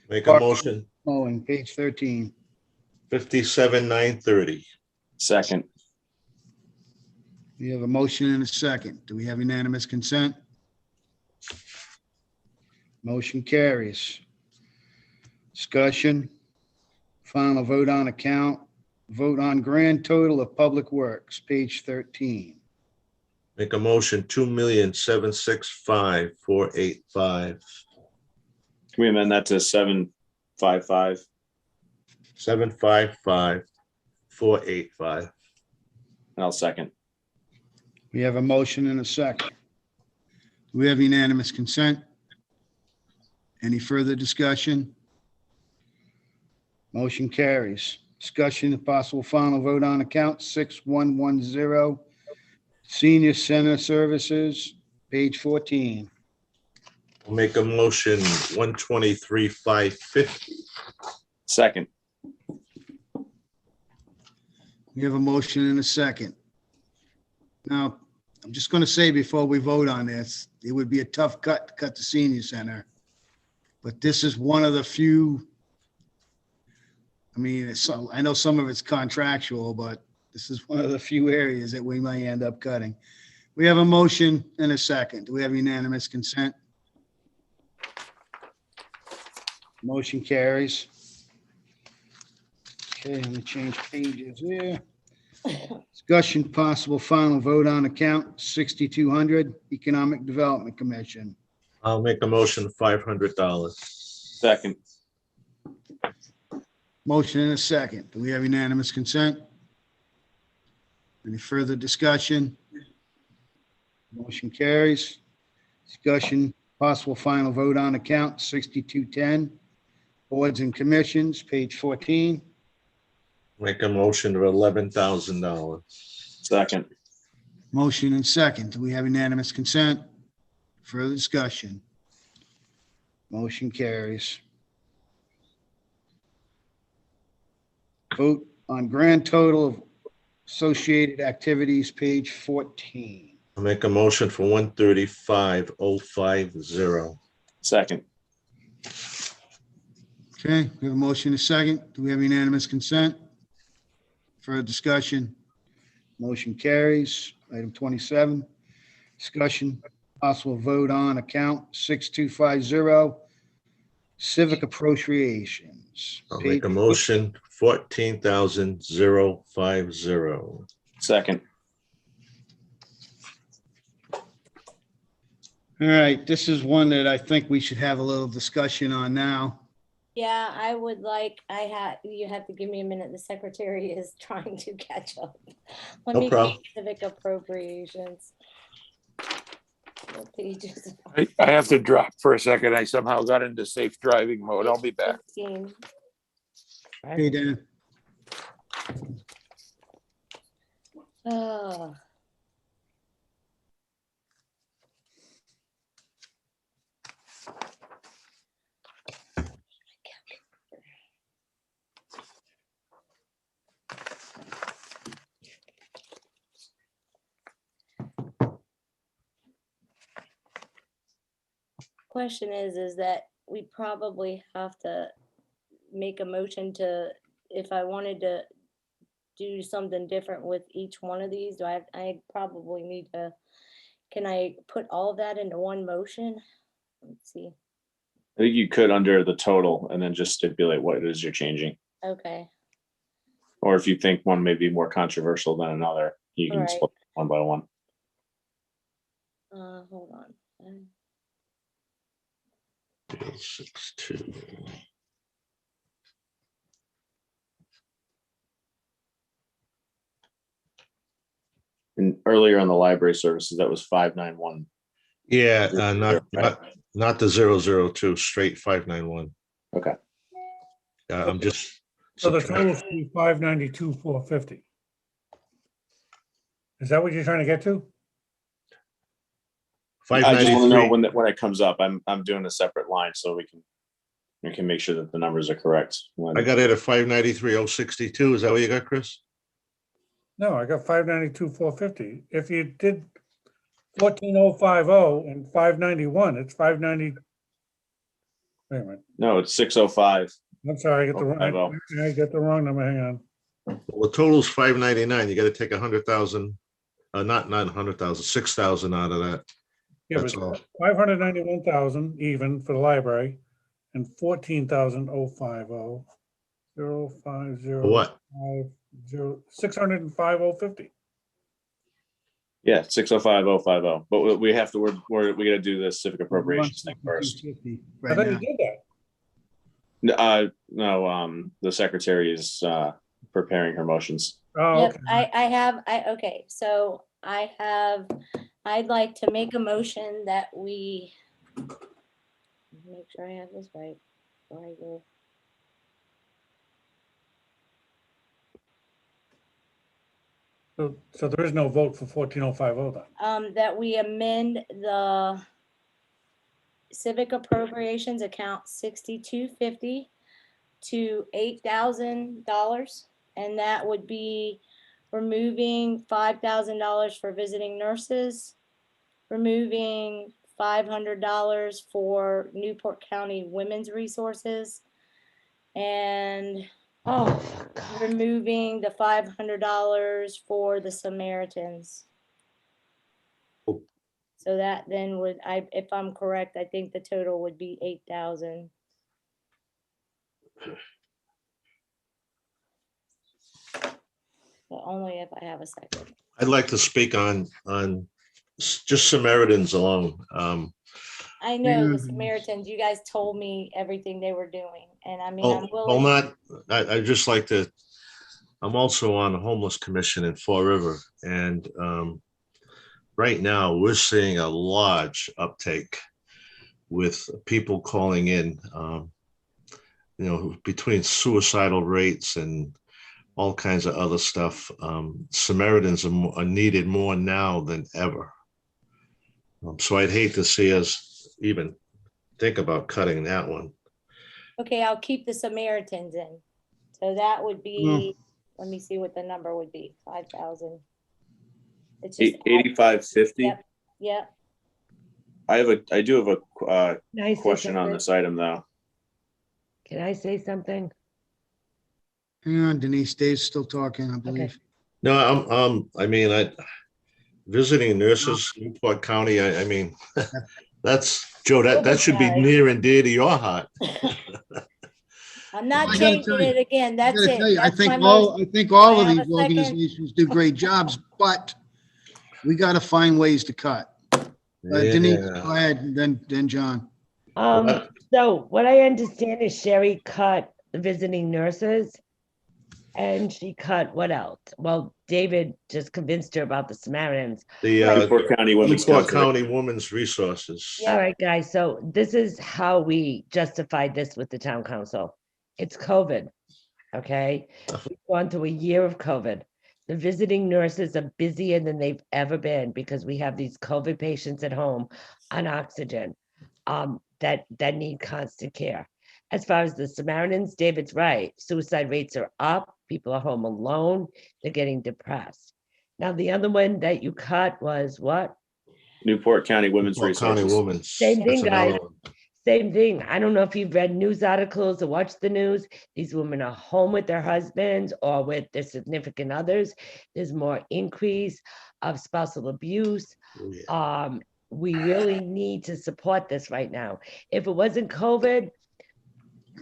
S8: Make a motion
S1: Mowing, page 13.
S8: 57,930.
S15: Second.
S1: We have a motion and a second. Do we have unanimous consent? Motion carries. Discussion, final vote on account, vote on grand total of public works, page 13.
S8: Make a motion 2,765,485.
S15: Can we amend that to 755?
S8: 755,485.
S15: And I'll second.
S1: We have a motion and a second. Do we have unanimous consent? Any further discussion? Motion carries. Discussion of possible final vote on account 6110, Senior Center Services, page 14.
S8: I'll make a motion 123,550.
S15: Second.
S1: We have a motion and a second. Now, I'm just going to say before we vote on this, it would be a tough cut to cut the senior center. But this is one of the few, I mean, I know some of it's contractual, but this is one of the few areas that we might end up cutting. We have a motion and a second. Do we have unanimous consent? Motion carries. Okay, let me change pages here. Discussion possible final vote on account 6200 Economic Development Commission.
S8: I'll make a motion $500.
S15: Second.
S1: Motion and a second. Do we have unanimous consent? Any further discussion? Motion carries. Discussion possible final vote on account 6210 Boards and Commissions, page 14.
S8: Make a motion of $11,000.
S15: Second.
S1: Motion and second. Do we have unanimous consent? Further discussion? Motion carries. Vote on grand total of associated activities, page 14.
S8: I'll make a motion for 135,050.
S15: Second.
S1: Okay, we have a motion and a second. Do we have unanimous consent? Further discussion? Motion carries. Item 27, discussion, possible vote on account 6250, civic appropriations.
S8: I'll make a motion 14,050.
S15: Second.
S1: All right, this is one that I think we should have a little discussion on now.
S2: Yeah, I would like, you have to give me a minute. The secretary is trying to catch up. Let
S8: No
S2: me
S8: problem.
S2: get civic appropriations. What pages?
S10: I have to drop for a second. I somehow got into safe driving mode. I'll be back.
S2: 15.
S1: Hey, Dan.
S2: Oh. Question is that we probably have to make a motion to, if I wanted to do something different with each one of these, do I probably need to, can I put all of that into one motion? Let's see.
S15: I think you could under the total and then just stipulate what it is you're changing.
S2: Okay.
S15: Or if you think one may be more controversial than another, you can
S2: Right.
S15: split one by one.
S2: Hold on.
S8: 62.
S15: And earlier on the library services, that was 591.
S8: Yeah, not the 002, straight 591.
S15: Okay.
S8: I'm just.
S5: So the total should be 592,450. Is that what you're trying to get to?
S15: I just want to
S8: 593.
S15: know when it comes up. I'm doing a separate line so we can make sure that the numbers are correct.
S8: I got it at 593,062. Is that what you got, Chris?
S5: No, I got 592,450. If you did 14,050 and 591, it's 590. Wait a minute.
S15: No, it's 605.
S5: I'm sorry, I get the wrong.
S15: 50.
S5: I get the wrong number. Hang on.
S8: Well, the total's 599. You got to take 100,000, not 100,000, 6,000 out of that.
S5: Yeah,
S8: That's
S5: but
S8: all.
S5: 591,000 even for the library and 14,050. 050.
S8: What?
S5: 605,050.
S15: Yeah, 605,050. But we have to, we got to do the civic appropriations thing first.
S5: I
S1: Right
S5: thought you
S1: now.
S5: did that.
S15: No, the secretary is preparing her motions.
S5: Oh,
S2: Yep,
S5: okay.
S2: okay, so I'd like to make a motion that we, make sure I have this right before I go.
S5: So there is no vote for 14,050 then.
S2: That we amend the civic appropriations account 6250 to $8,000, and that would be removing $5,000 for visiting nurses, removing $500 for Newport County Women's Resources, and removing the $500 for the Samaritans. So that then would, if I'm correct, I think the total would be 8,000. But only if I have a second.
S8: I'd like to speak on just Samaritans alone.
S2: I know the Samaritans, you guys told me everything they were doing. And I mean, I'm willing.
S8: I just like to, I'm also on the homeless commission in Fall River. And right now we're seeing a large uptake with people calling in, between suicidal rates and all kinds of other stuff. Samaritans are needed more now than ever. So I'd hate to see us even think about cutting that one.
S2: Okay, I'll keep the Samaritans in. So that would be, let me see what the number would be, 5,000. It's just
S15: 8550.
S2: Yep. Yep.
S15: I do have a
S12: Can I say
S15: question on
S12: something?
S15: this item though.
S12: Can I say something?
S1: Hang on, Denise. Dave's still talking, I believe.
S8: No, visiting nurses, Newport County, I mean, that's, Joe, that should be near and dear to your heart.
S2: I'm not
S1: I gotta
S2: changing
S1: tell you,
S2: it again. That's it.
S1: I
S2: That's
S1: think
S2: my
S1: all
S2: motion.
S1: of
S2: I have
S1: these
S2: a second?
S1: organizations do great jobs, but we got to find ways to cut. Denise, go ahead, and then John.
S12: So what I understand is Sherry cut the visiting nurses, and she cut what else? Well, David just convinced her about the Samaritans.
S8: The
S15: Newport County
S8: Women's Resources.
S12: All right, guys. So this is how we justified this with the town council. It's COVID. Okay. We've gone through a year of COVID. The visiting nurses are busier than they've ever been because we have these COVID patients at home on oxygen that need constant care. As far as the Samaritans, David's right. Suicide rates are up. People are home alone. They're getting depressed. Now, the other one that you cut was what?
S15: Newport County Women's Resources.
S12: Same thing, guys. Same thing. I don't know if you've read news articles or watched the news. These women are home with their husbands or with their significant others. There's more increase of spousal abuse. We really need to support this right now. If it wasn't COVID,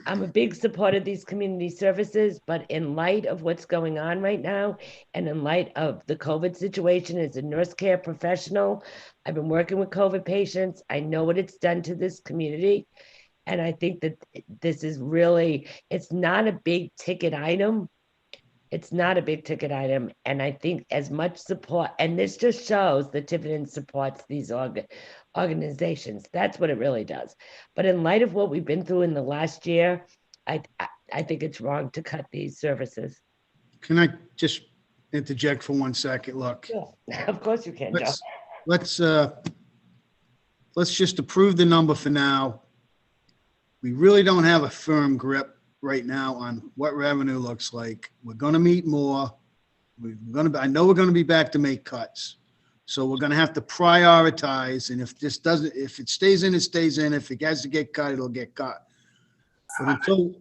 S12: I'm a big supporter of these community services, but in light of what's going on right now, and in light of the COVID situation as a nurse care professional, I've been working with COVID patients. I know what it's done to this community. And I think that this is really, it's not a big ticket item. It's not a big ticket item. And I think as much support, and this just shows that Tiverton supports these organizations. That's what it really does. But in light of what we've been through in the last year, I think it's wrong to cut these services.
S1: Can I just interject for 1 second? Look.
S12: Yeah, of course you can, Joe.
S1: Let's just approve the number for now. We really don't have a firm grip right now on what revenue looks like. We're going to meet more. I know we're going to be back to make cuts. So we're going to have to prioritize. And if it stays in, it stays in. If it has to get cut, it'll get cut. But until,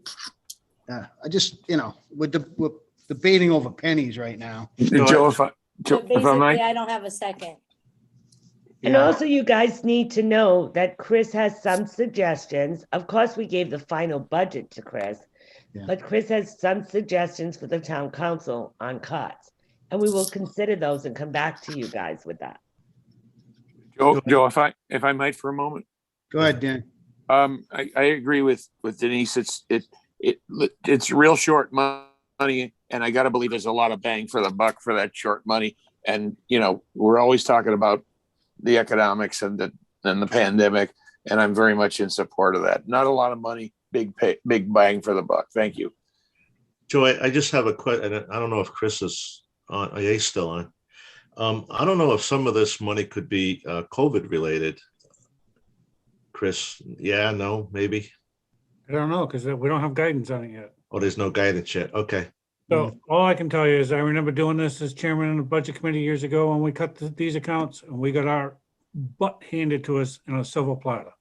S1: we're debating over pennies right now.
S10: Joe, if I
S2: Basically,
S10: might.
S2: I don't have a second.
S12: And also you guys need to know that Chris has some suggestions. Of course, we gave the final budget to Chris, but Chris has some suggestions for the town council on cuts. And we will consider those and come back to you guys with that.
S10: Joe, if I might for a moment.
S1: Go ahead, Dan.
S10: I agree with Denise. It's real short money, and I got to believe there's a lot of bang for the buck for that short money. And we're always talking about the economics and the pandemic, and I'm very much in support of that. Not a lot of money, big bang for the buck. Thank you,
S8: Joe. I just have a question. I don't know if Chris is on. Are you still on? I don't know if some of this money could be COVID related. Chris, yeah, no, maybe?
S5: I don't know, because we don't have guidance on it yet.
S8: Oh, there's no guidance yet. Okay.
S5: So all I can tell you is I remember doing this as chairman of the budget committee years ago when we cut these accounts and we got our butt handed to us in a silver platter.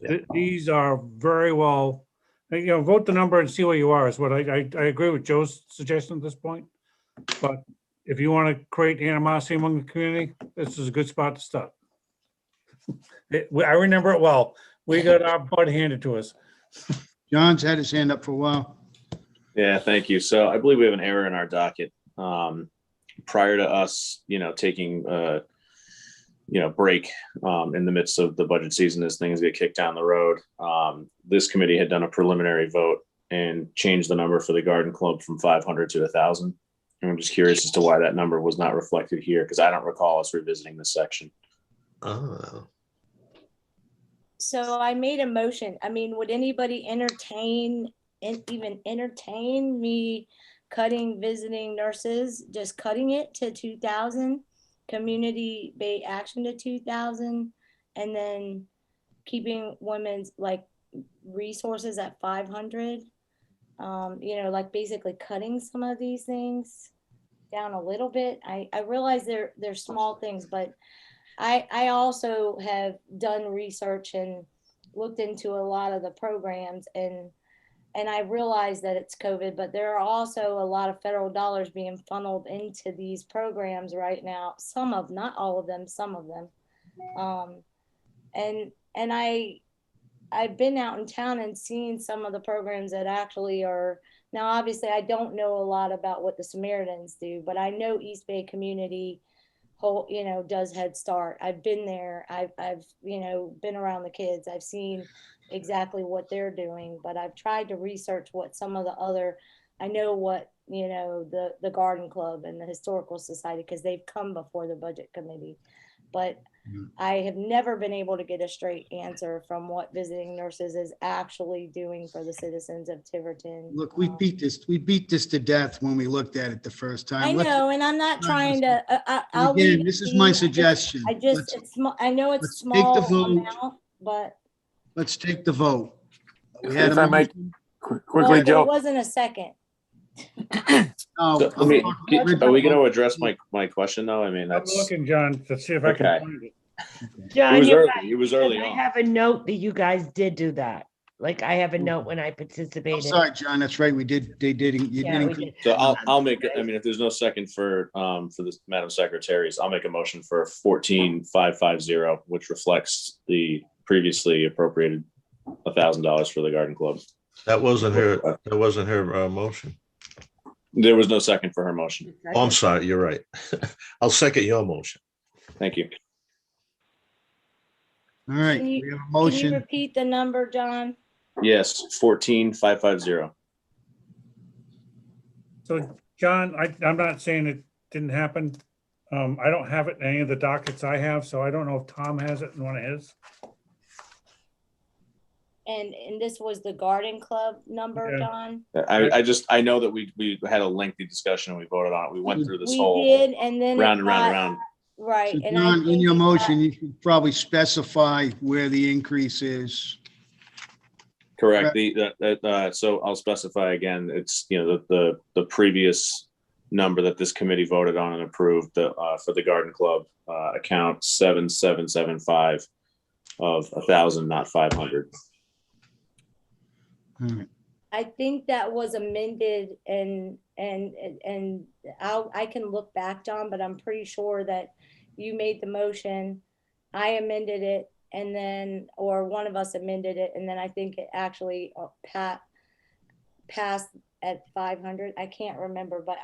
S8: Yeah.
S5: These are very well, vote the number and see where you are is what I agree with Joe's suggestion at this point. But if you want to create animosity among the community, this is a good spot to start. I remember it well. We got our butt handed to us.
S1: John's had his hand up for a while.
S15: Yeah, thank you. So I believe we have an error in our docket. Prior to us, taking break in the midst of the budget season as things get kicked down the road, this committee had done a preliminary vote and changed the number for the garden club from 500 to 1,000. And I'm just curious as to why that number was not reflected here, because I don't recall us revisiting this section.
S8: Oh.
S2: So I made a motion. I mean, would anybody even entertain me cutting visiting nurses, just cutting it to 2,000, community-based action to 2,000, and then keeping women's resources at 500? Like basically cutting some of these things down a little bit. I realize they're small things, but I also have done research and looked into a lot of the programs, and I realize that it's COVID, but there are also a lot of federal dollars being funneled into these programs right now. Not all of them, some of them. And I've been out in town and seen some of the programs that actually are, now obviously I don't know a lot about what the Samaritans do, but I know East Bay Community does Head Start. I've been there. I've been around the kids. I've seen exactly what they're doing, but I've tried to research what some of the other, I know what, the Garden Club and the Historical Society, because they've come before the budget committee, but I have never been able to get a straight answer from what visiting nurses is actually doing for the citizens of Tiverton.
S1: Look, we beat this to death when we looked at it the first time.
S2: I know, and I'm not trying to.
S1: Again, this is my suggestion.
S2: I know it's small amount, but
S1: let's take the vote.
S10: If I might quickly, Joe.
S2: It wasn't a second.
S1: No,
S15: So, are we going to address my question though? I mean,
S5: I'm looking, John, to see if I can find it.
S12: John,
S15: it was early
S12: I
S15: on.
S12: have a note that you guys did do that. Like I have a note when I participated.
S1: Sorry, John, that's right. We did. They did. You didn't.
S15: So I'll make. I mean, if there's no second for this, Madam Secretaries, I'll make a motion for 14,550, which reflects the previously appropriated $1,000 for the garden club.
S8: That wasn't her. That wasn't her motion.
S15: There was no second for her motion.
S8: Oh, I'm sorry. You're right. I'll second your motion.
S15: Thank you.
S1: All right.
S2: Can you,
S1: we have a motion.
S2: Can you repeat the number, John?
S15: Yes, 14,550.
S5: So, John, I'm not saying it didn't happen. I don't have it in any of the dockets I have, so I don't know if Tom has it in one of his.
S2: And this was the Garden Club number,
S5: Yeah.
S2: John?
S15: I know that we had a lengthy discussion and we voted on it. We went through this
S2: We
S15: whole
S2: did, and then
S15: round and round and round.
S2: Right.
S1: So
S2: And
S1: John, in
S2: think
S1: your
S2: it got-
S1: motion, you should probably specify where the increase is.
S15: Correct. So I'll specify again, it's, the previous number that this committee voted on and approved for the garden club account 7775 of 1,000, not 500.
S2: I think that was amended and I can look back, John, but I'm pretty sure that you made the motion. I amended it and then, or one of us amended it. And then I think it actually passed at 500. I can't remember, but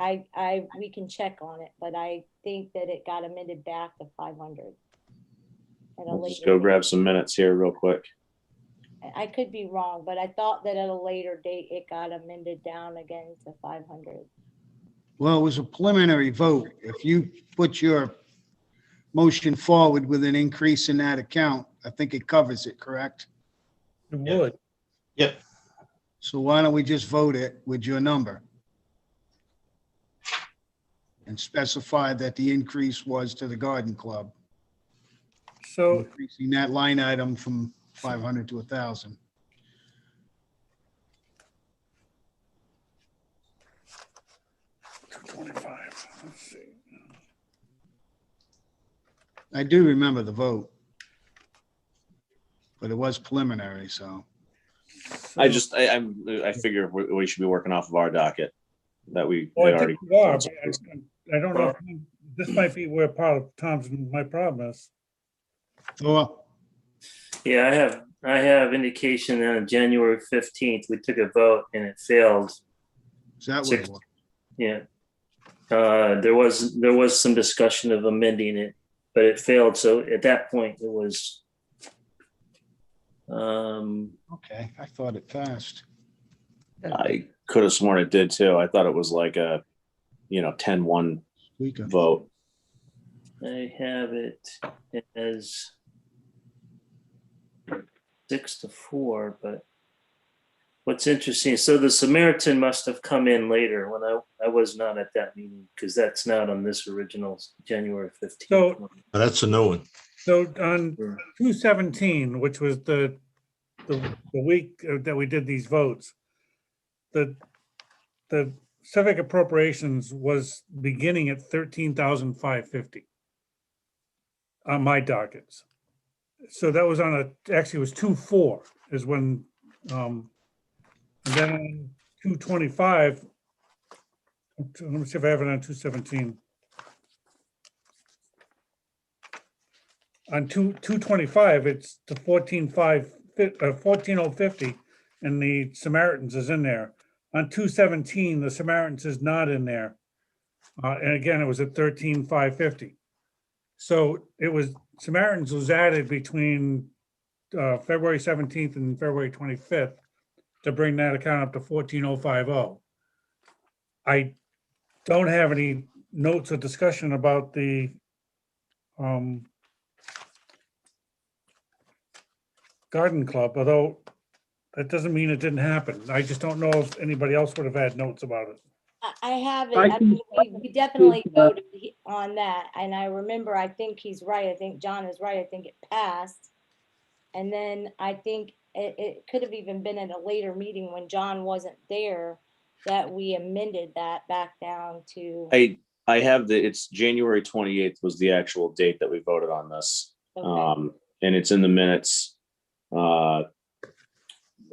S2: we can check on it, but I think that it got amended back to 500.
S15: Let's go grab some minutes here real quick.
S2: I could be wrong, but I thought that at a later date, it got amended down again to 500.
S1: Well, it was a preliminary vote. If you put your motion forward with an increase in that account, I think it covers it, correct?
S5: It would.
S8: Yep.
S1: So why don't we just vote it with your number? And specify that the increase was to the garden club.
S5: So
S1: increasing that line item from 500 to 1,000.
S5: Let's see.
S1: I do remember the vote, but it was preliminary, so.
S15: I figure we should be working off of our docket that we
S5: Well,
S15: had
S5: I
S15: already.
S5: think we are, but I don't know, if this might be where part of Tom's, my problem is.
S1: Thor,
S17: Yeah, I have indication that on January 15th, we took a vote and it failed.
S1: is that what it was?
S17: Yeah. There was some discussion of amending it, but it failed. So at that point, it was.
S1: Okay, I thought it passed.
S15: I could have sworn it did too. I thought it was like a, 10-1 vote.
S17: I have it as 6-4, but what's interesting, so the Samaritan must have come in later when I was not at that meeting, because that's not on this original January 15th.
S5: So
S8: That's a no one.
S5: So on 2/17, which was the week that we did these votes, the civic appropriations was beginning at 13,550 on my dockets. So that was actually it was 2/4 is when, and then on 2/25, let me see if I have it on 2/17. On 2/25, it's the 14,050, and the Samaritans is in there. On 2/17, the Samaritans is not in there. And again, it was at 13,550. So it was, Samaritans was added between February 17th and February 25th to bring that account up to 14,050. I don't have any notes or discussion about the garden club, although that doesn't mean it didn't happen. I just don't know if anybody else would have had notes about it.
S2: I have it. I mean, we definitely voted on that. And I remember, I think he's right. I think John is right. I think it passed. And then I think it could have even been at a later meeting when John wasn't there that we amended that back down to.
S15: I have it's January 28th was the actual date that we voted on this.
S2: Okay.
S15: And it's in the minutes.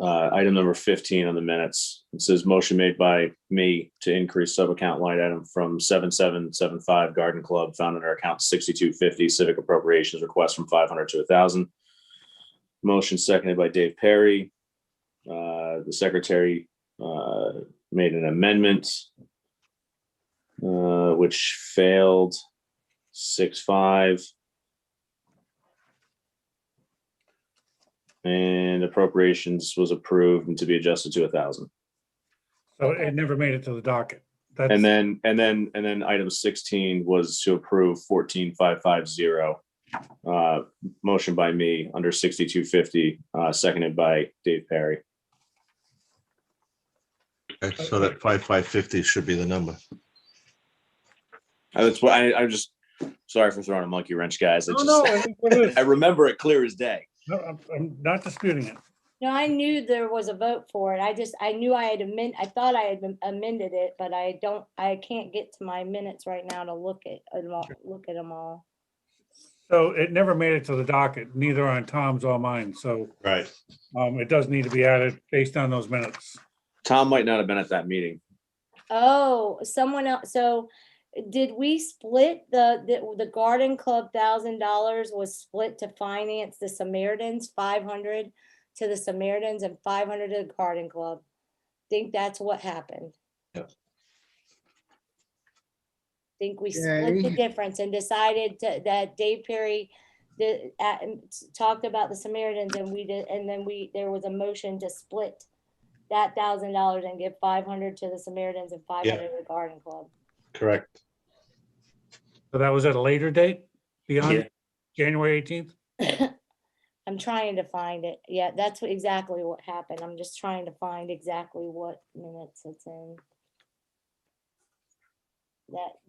S15: Item number 15 on the minutes. It says motion made by me to increase sub-account line item from 7775 Garden Club found in our account 6250 civic appropriations request from 500 to 1,000. Motion seconded by Dave Perry. The secretary made an amendment which failed 6-5. And appropriations was approved and to be adjusted to 1,000.
S5: So it never made it to the docket.
S15: And then item 16 was to approve 14,550. Motion by me under 6250, seconded by Dave Perry.
S8: Okay, so that 5,550 should be the number.
S15: That's why I'm just sorry for throwing a monkey wrench, guys.
S5: I
S15: remember it clear as day.
S5: No, I'm not disputing it.
S2: No, I knew there was a vote for it. I knew I thought I had amended it, but I can't get to my minutes right now to look at them all.
S5: So it never made it to the docket, neither on Tom's or mine. So
S8: right,
S5: it does need to be added based on those minutes.
S15: Tom might not have been at that meeting.
S2: Oh, someone else. So did we split the garden club $1,000 was split to finance the Samaritans, 500 to the Samaritans and 500 to the garden club? Think that's what happened.
S8: Yeah.
S2: Think we split the difference and decided that Dave Perry talked about the Samaritans and we did, and then there was a motion to split that $1,000 and give 500 to the Samaritans and 500 to the garden club.
S8: correct.
S5: So that was at a later date beyond January 18th?
S2: I'm trying to find it. Yeah, that's exactly what happened. I'm just trying to find exactly what minutes it's in.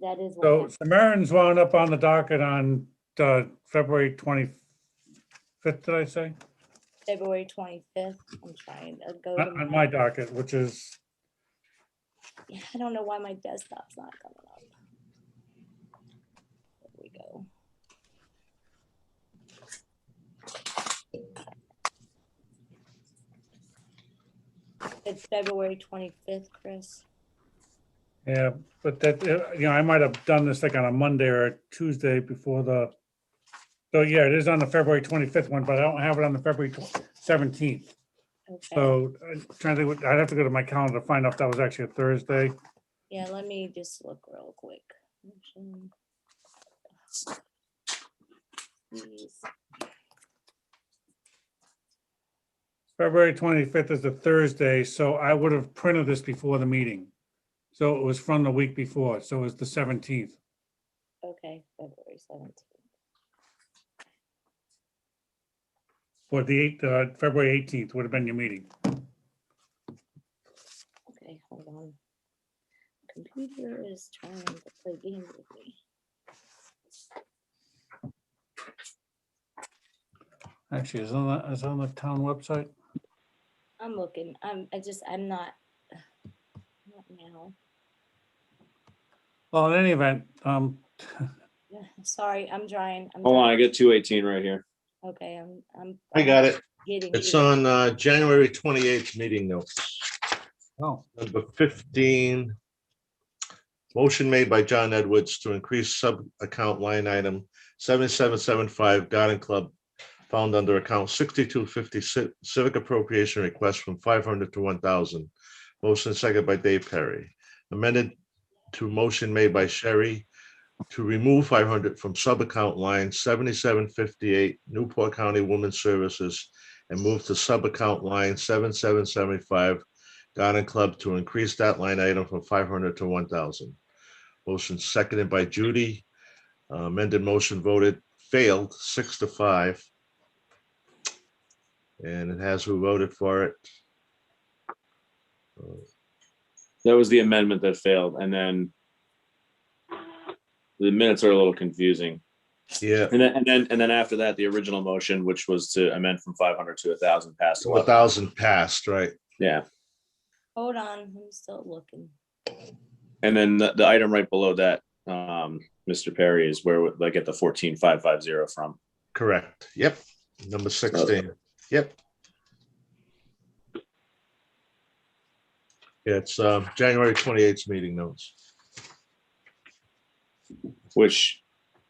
S2: That is what
S5: So
S2: happened.
S5: Samaritans wound up on the docket on February 25th, did I say?
S2: February 25th. I'm trying to go to
S5: On my docket, which is,
S2: I don't know why my desktop's not coming up. There we go. It's February 25th, Chris.
S5: yeah, but that, I might have done this like on a Monday or a Tuesday before the, so yeah, it is on the February 25th one, but I don't have it on the February 17th.
S2: Okay.
S5: So I'm trying to think, I'd have to go to my calendar to find out if that was actually a Thursday.
S2: Yeah, let me just look real quick. Please.
S5: February 25th is a Thursday, so I would have printed this before the meeting. So it was from the week before, so it was the 17th.
S2: Okay, February 17th.
S5: Or the February 18th would have been your meeting.
S2: Okay, hold on. Computer is trying to play games with me.
S5: Actually, is it on the town website?
S2: I'm looking. I'm not now.
S5: Well, in any event,
S2: Sorry, I'm trying.
S15: Hold on, I get 218 right here.
S2: Okay, I'm
S8: I got it.
S2: getting
S8: It's
S2: to it.
S8: on January 28th meeting notes.
S5: Oh.
S8: Number 15. Motion made by John Edwards to increase sub-account line item 7775 Garden Club found under account 6250 civic appropriation request from 500 to 1,000. Motion seconded by Dave Perry. Amended to motion made by Sherry to remove 500 from sub-account line 7758 Newport County Women's Services and move to sub-account line 7775 Garden Club to increase that line item from 500 to 1,000. Motion seconded by Judy. Amended motion failed 6-5. And it has who voted for it.
S15: That was the amendment that failed, and then the minutes are a little confusing.
S8: Yeah.
S15: And then after that, the original motion, which was to amend from 500 to 1,000, passed.
S8: 1,000 passed, right?
S15: Yeah.
S2: Hold on, I'm still looking.
S15: And then the item right below that, Mr. Perry, is where I get the 14,550 from.
S8: Correct. Yep. Number 16. Yep. Yeah, it's January 28th meeting notes.
S15: Which,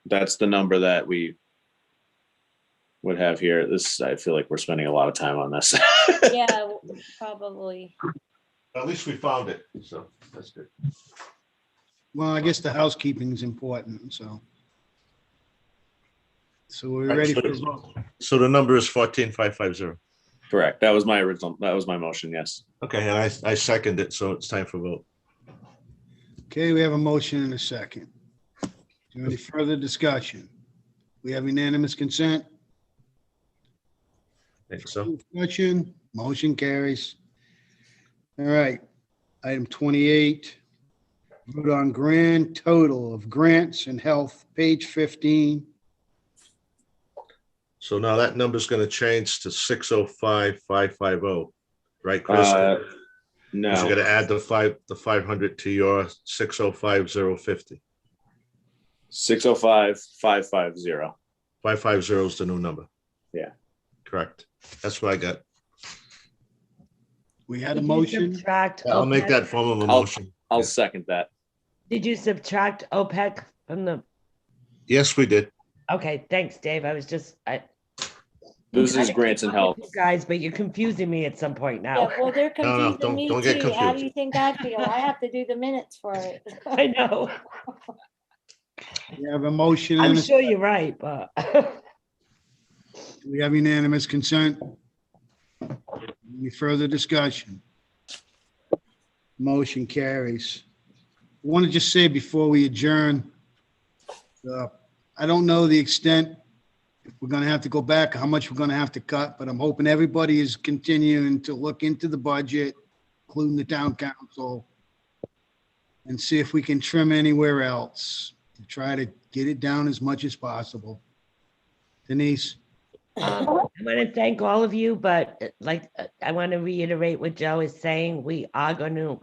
S15: that's the number that we would have here. This, I feel like we're spending a lot of time on this.
S2: Yeah, probably.
S8: At least we found it, so that's good.
S1: Well, I guess the housekeeping is important, so. So we're
S8: Right,
S1: ready
S8: so
S1: for
S8: the-
S1: the vote.
S8: So the number is 14,550.
S15: Correct. That was my motion, yes.
S8: Okay, and I second it, so it's time for vote.
S1: Okay, we have a motion and a second. Is there any further discussion? We have unanimous consent?
S8: I think so.
S1: Discussion, motion carries. All right, item 28. Vote on grand total of grants and health, page 15.
S8: So now that number's going to change to 605,550, right, Chris?
S15: No.
S8: Because you got to add the 500 to your 605,050.
S15: 605,550.
S8: 550 is the new number.
S15: Yeah.
S8: Correct. That's what I got.
S1: We had a
S12: Did you
S1: motion.
S12: subtract
S8: I'll make
S12: OPEC?
S8: that form of a motion.
S15: I'll second that.
S12: Did you subtract OPEC from the?
S8: Yes, we did.
S12: Okay, thanks, Dave. I was just,
S15: This is grants and health.
S12: you guys, but you're confusing me at some point
S2: Yeah,
S12: now.
S2: well, they're
S8: No,
S2: confusing me
S8: don't get
S2: too. How do
S8: confused.
S2: you think I feel? I have to do the minutes for it.
S12: I know.
S1: We have a motion.
S12: I'm
S1: and a
S12: sure you're right, but.
S1: We have unanimous consent. Any further discussion? Motion carries. I want to just say before we adjourn, I don't know the extent, if we're going to have to go back, how much we're going to have to cut, but I'm hoping everybody is continuing to look into the budget, including the town council, and see if we can trim anywhere else to try to get it down as much as possible. Denise?
S12: I want to thank all of you, but I want to reiterate what Joe is saying. We are going to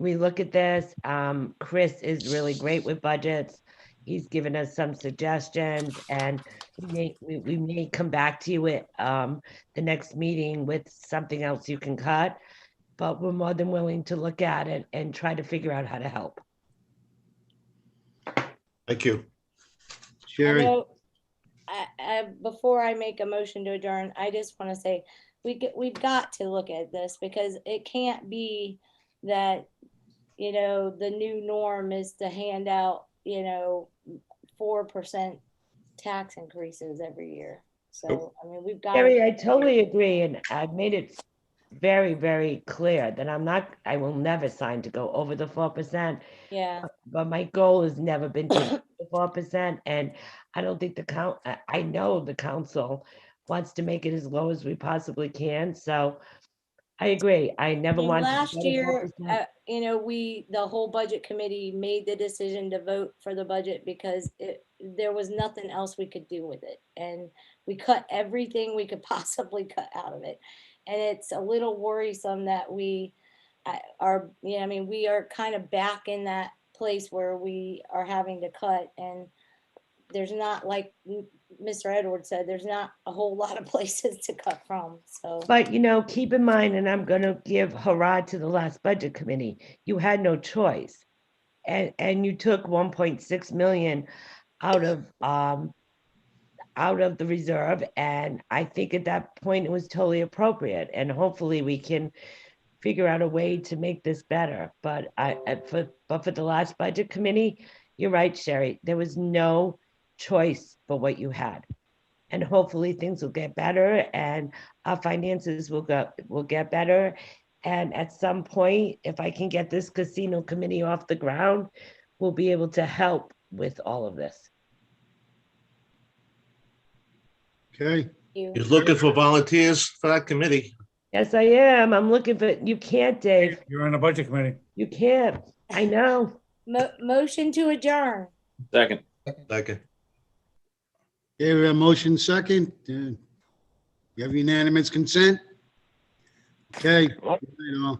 S12: relook at this. Chris is really great with budgets. He's given us some suggestions, and we may come back to you at the next meeting with something else you can cut, but we're more than willing to look at it and try to figure out how to help.
S8: Thank you.
S1: Sherry?
S2: Before I make a motion to adjourn, I just want to say we've got to look at this, because it can't be that, the new norm is to hand out, 4% tax increases every year. So, I mean, we've got.
S12: Sherry, I totally agree, and I've made it very, very clear that I will never sign to go over the 4%.
S2: Yeah.
S12: But my goal has never been to hit the 4%, and I don't think I know the council wants to make it as low as we possibly can. So I agree. I never wanted
S2: Last
S12: to go to
S2: year,
S12: 4%.
S2: the whole budget committee made the decision to vote for the budget because there was nothing else we could do with it. And we cut everything we could possibly cut out of it. And it's a little worrisome that we are kind of back in that place where we are having to cut, and there's not, like Mr. Edwards said, there's not a whole lot of places to cut from. So,
S12: But keep in mind, and I'm going to give hurrah to the last budget committee. You had no choice, and you took 1.6 million out of the reserve, and I think at that point it was totally appropriate. And hopefully we can figure out a way to make this better. But for the last budget committee, you're right, Sherry. There was no choice but what you had, and hopefully things will get better, and our finances will get better. And at some point, if I can get this casino committee off the ground, we'll be able to help with all of this.
S1: Okay.
S8: You're looking for volunteers for that committee?
S12: Yes, I am. I'm looking for, you can't, Dave.
S5: You're on the budget committee.
S12: You can't. I know.
S2: motion to adjourn.
S3: Second.
S8: Second.
S1: Okay, we have motion second. You have unanimous consent? Okay. Good night, all.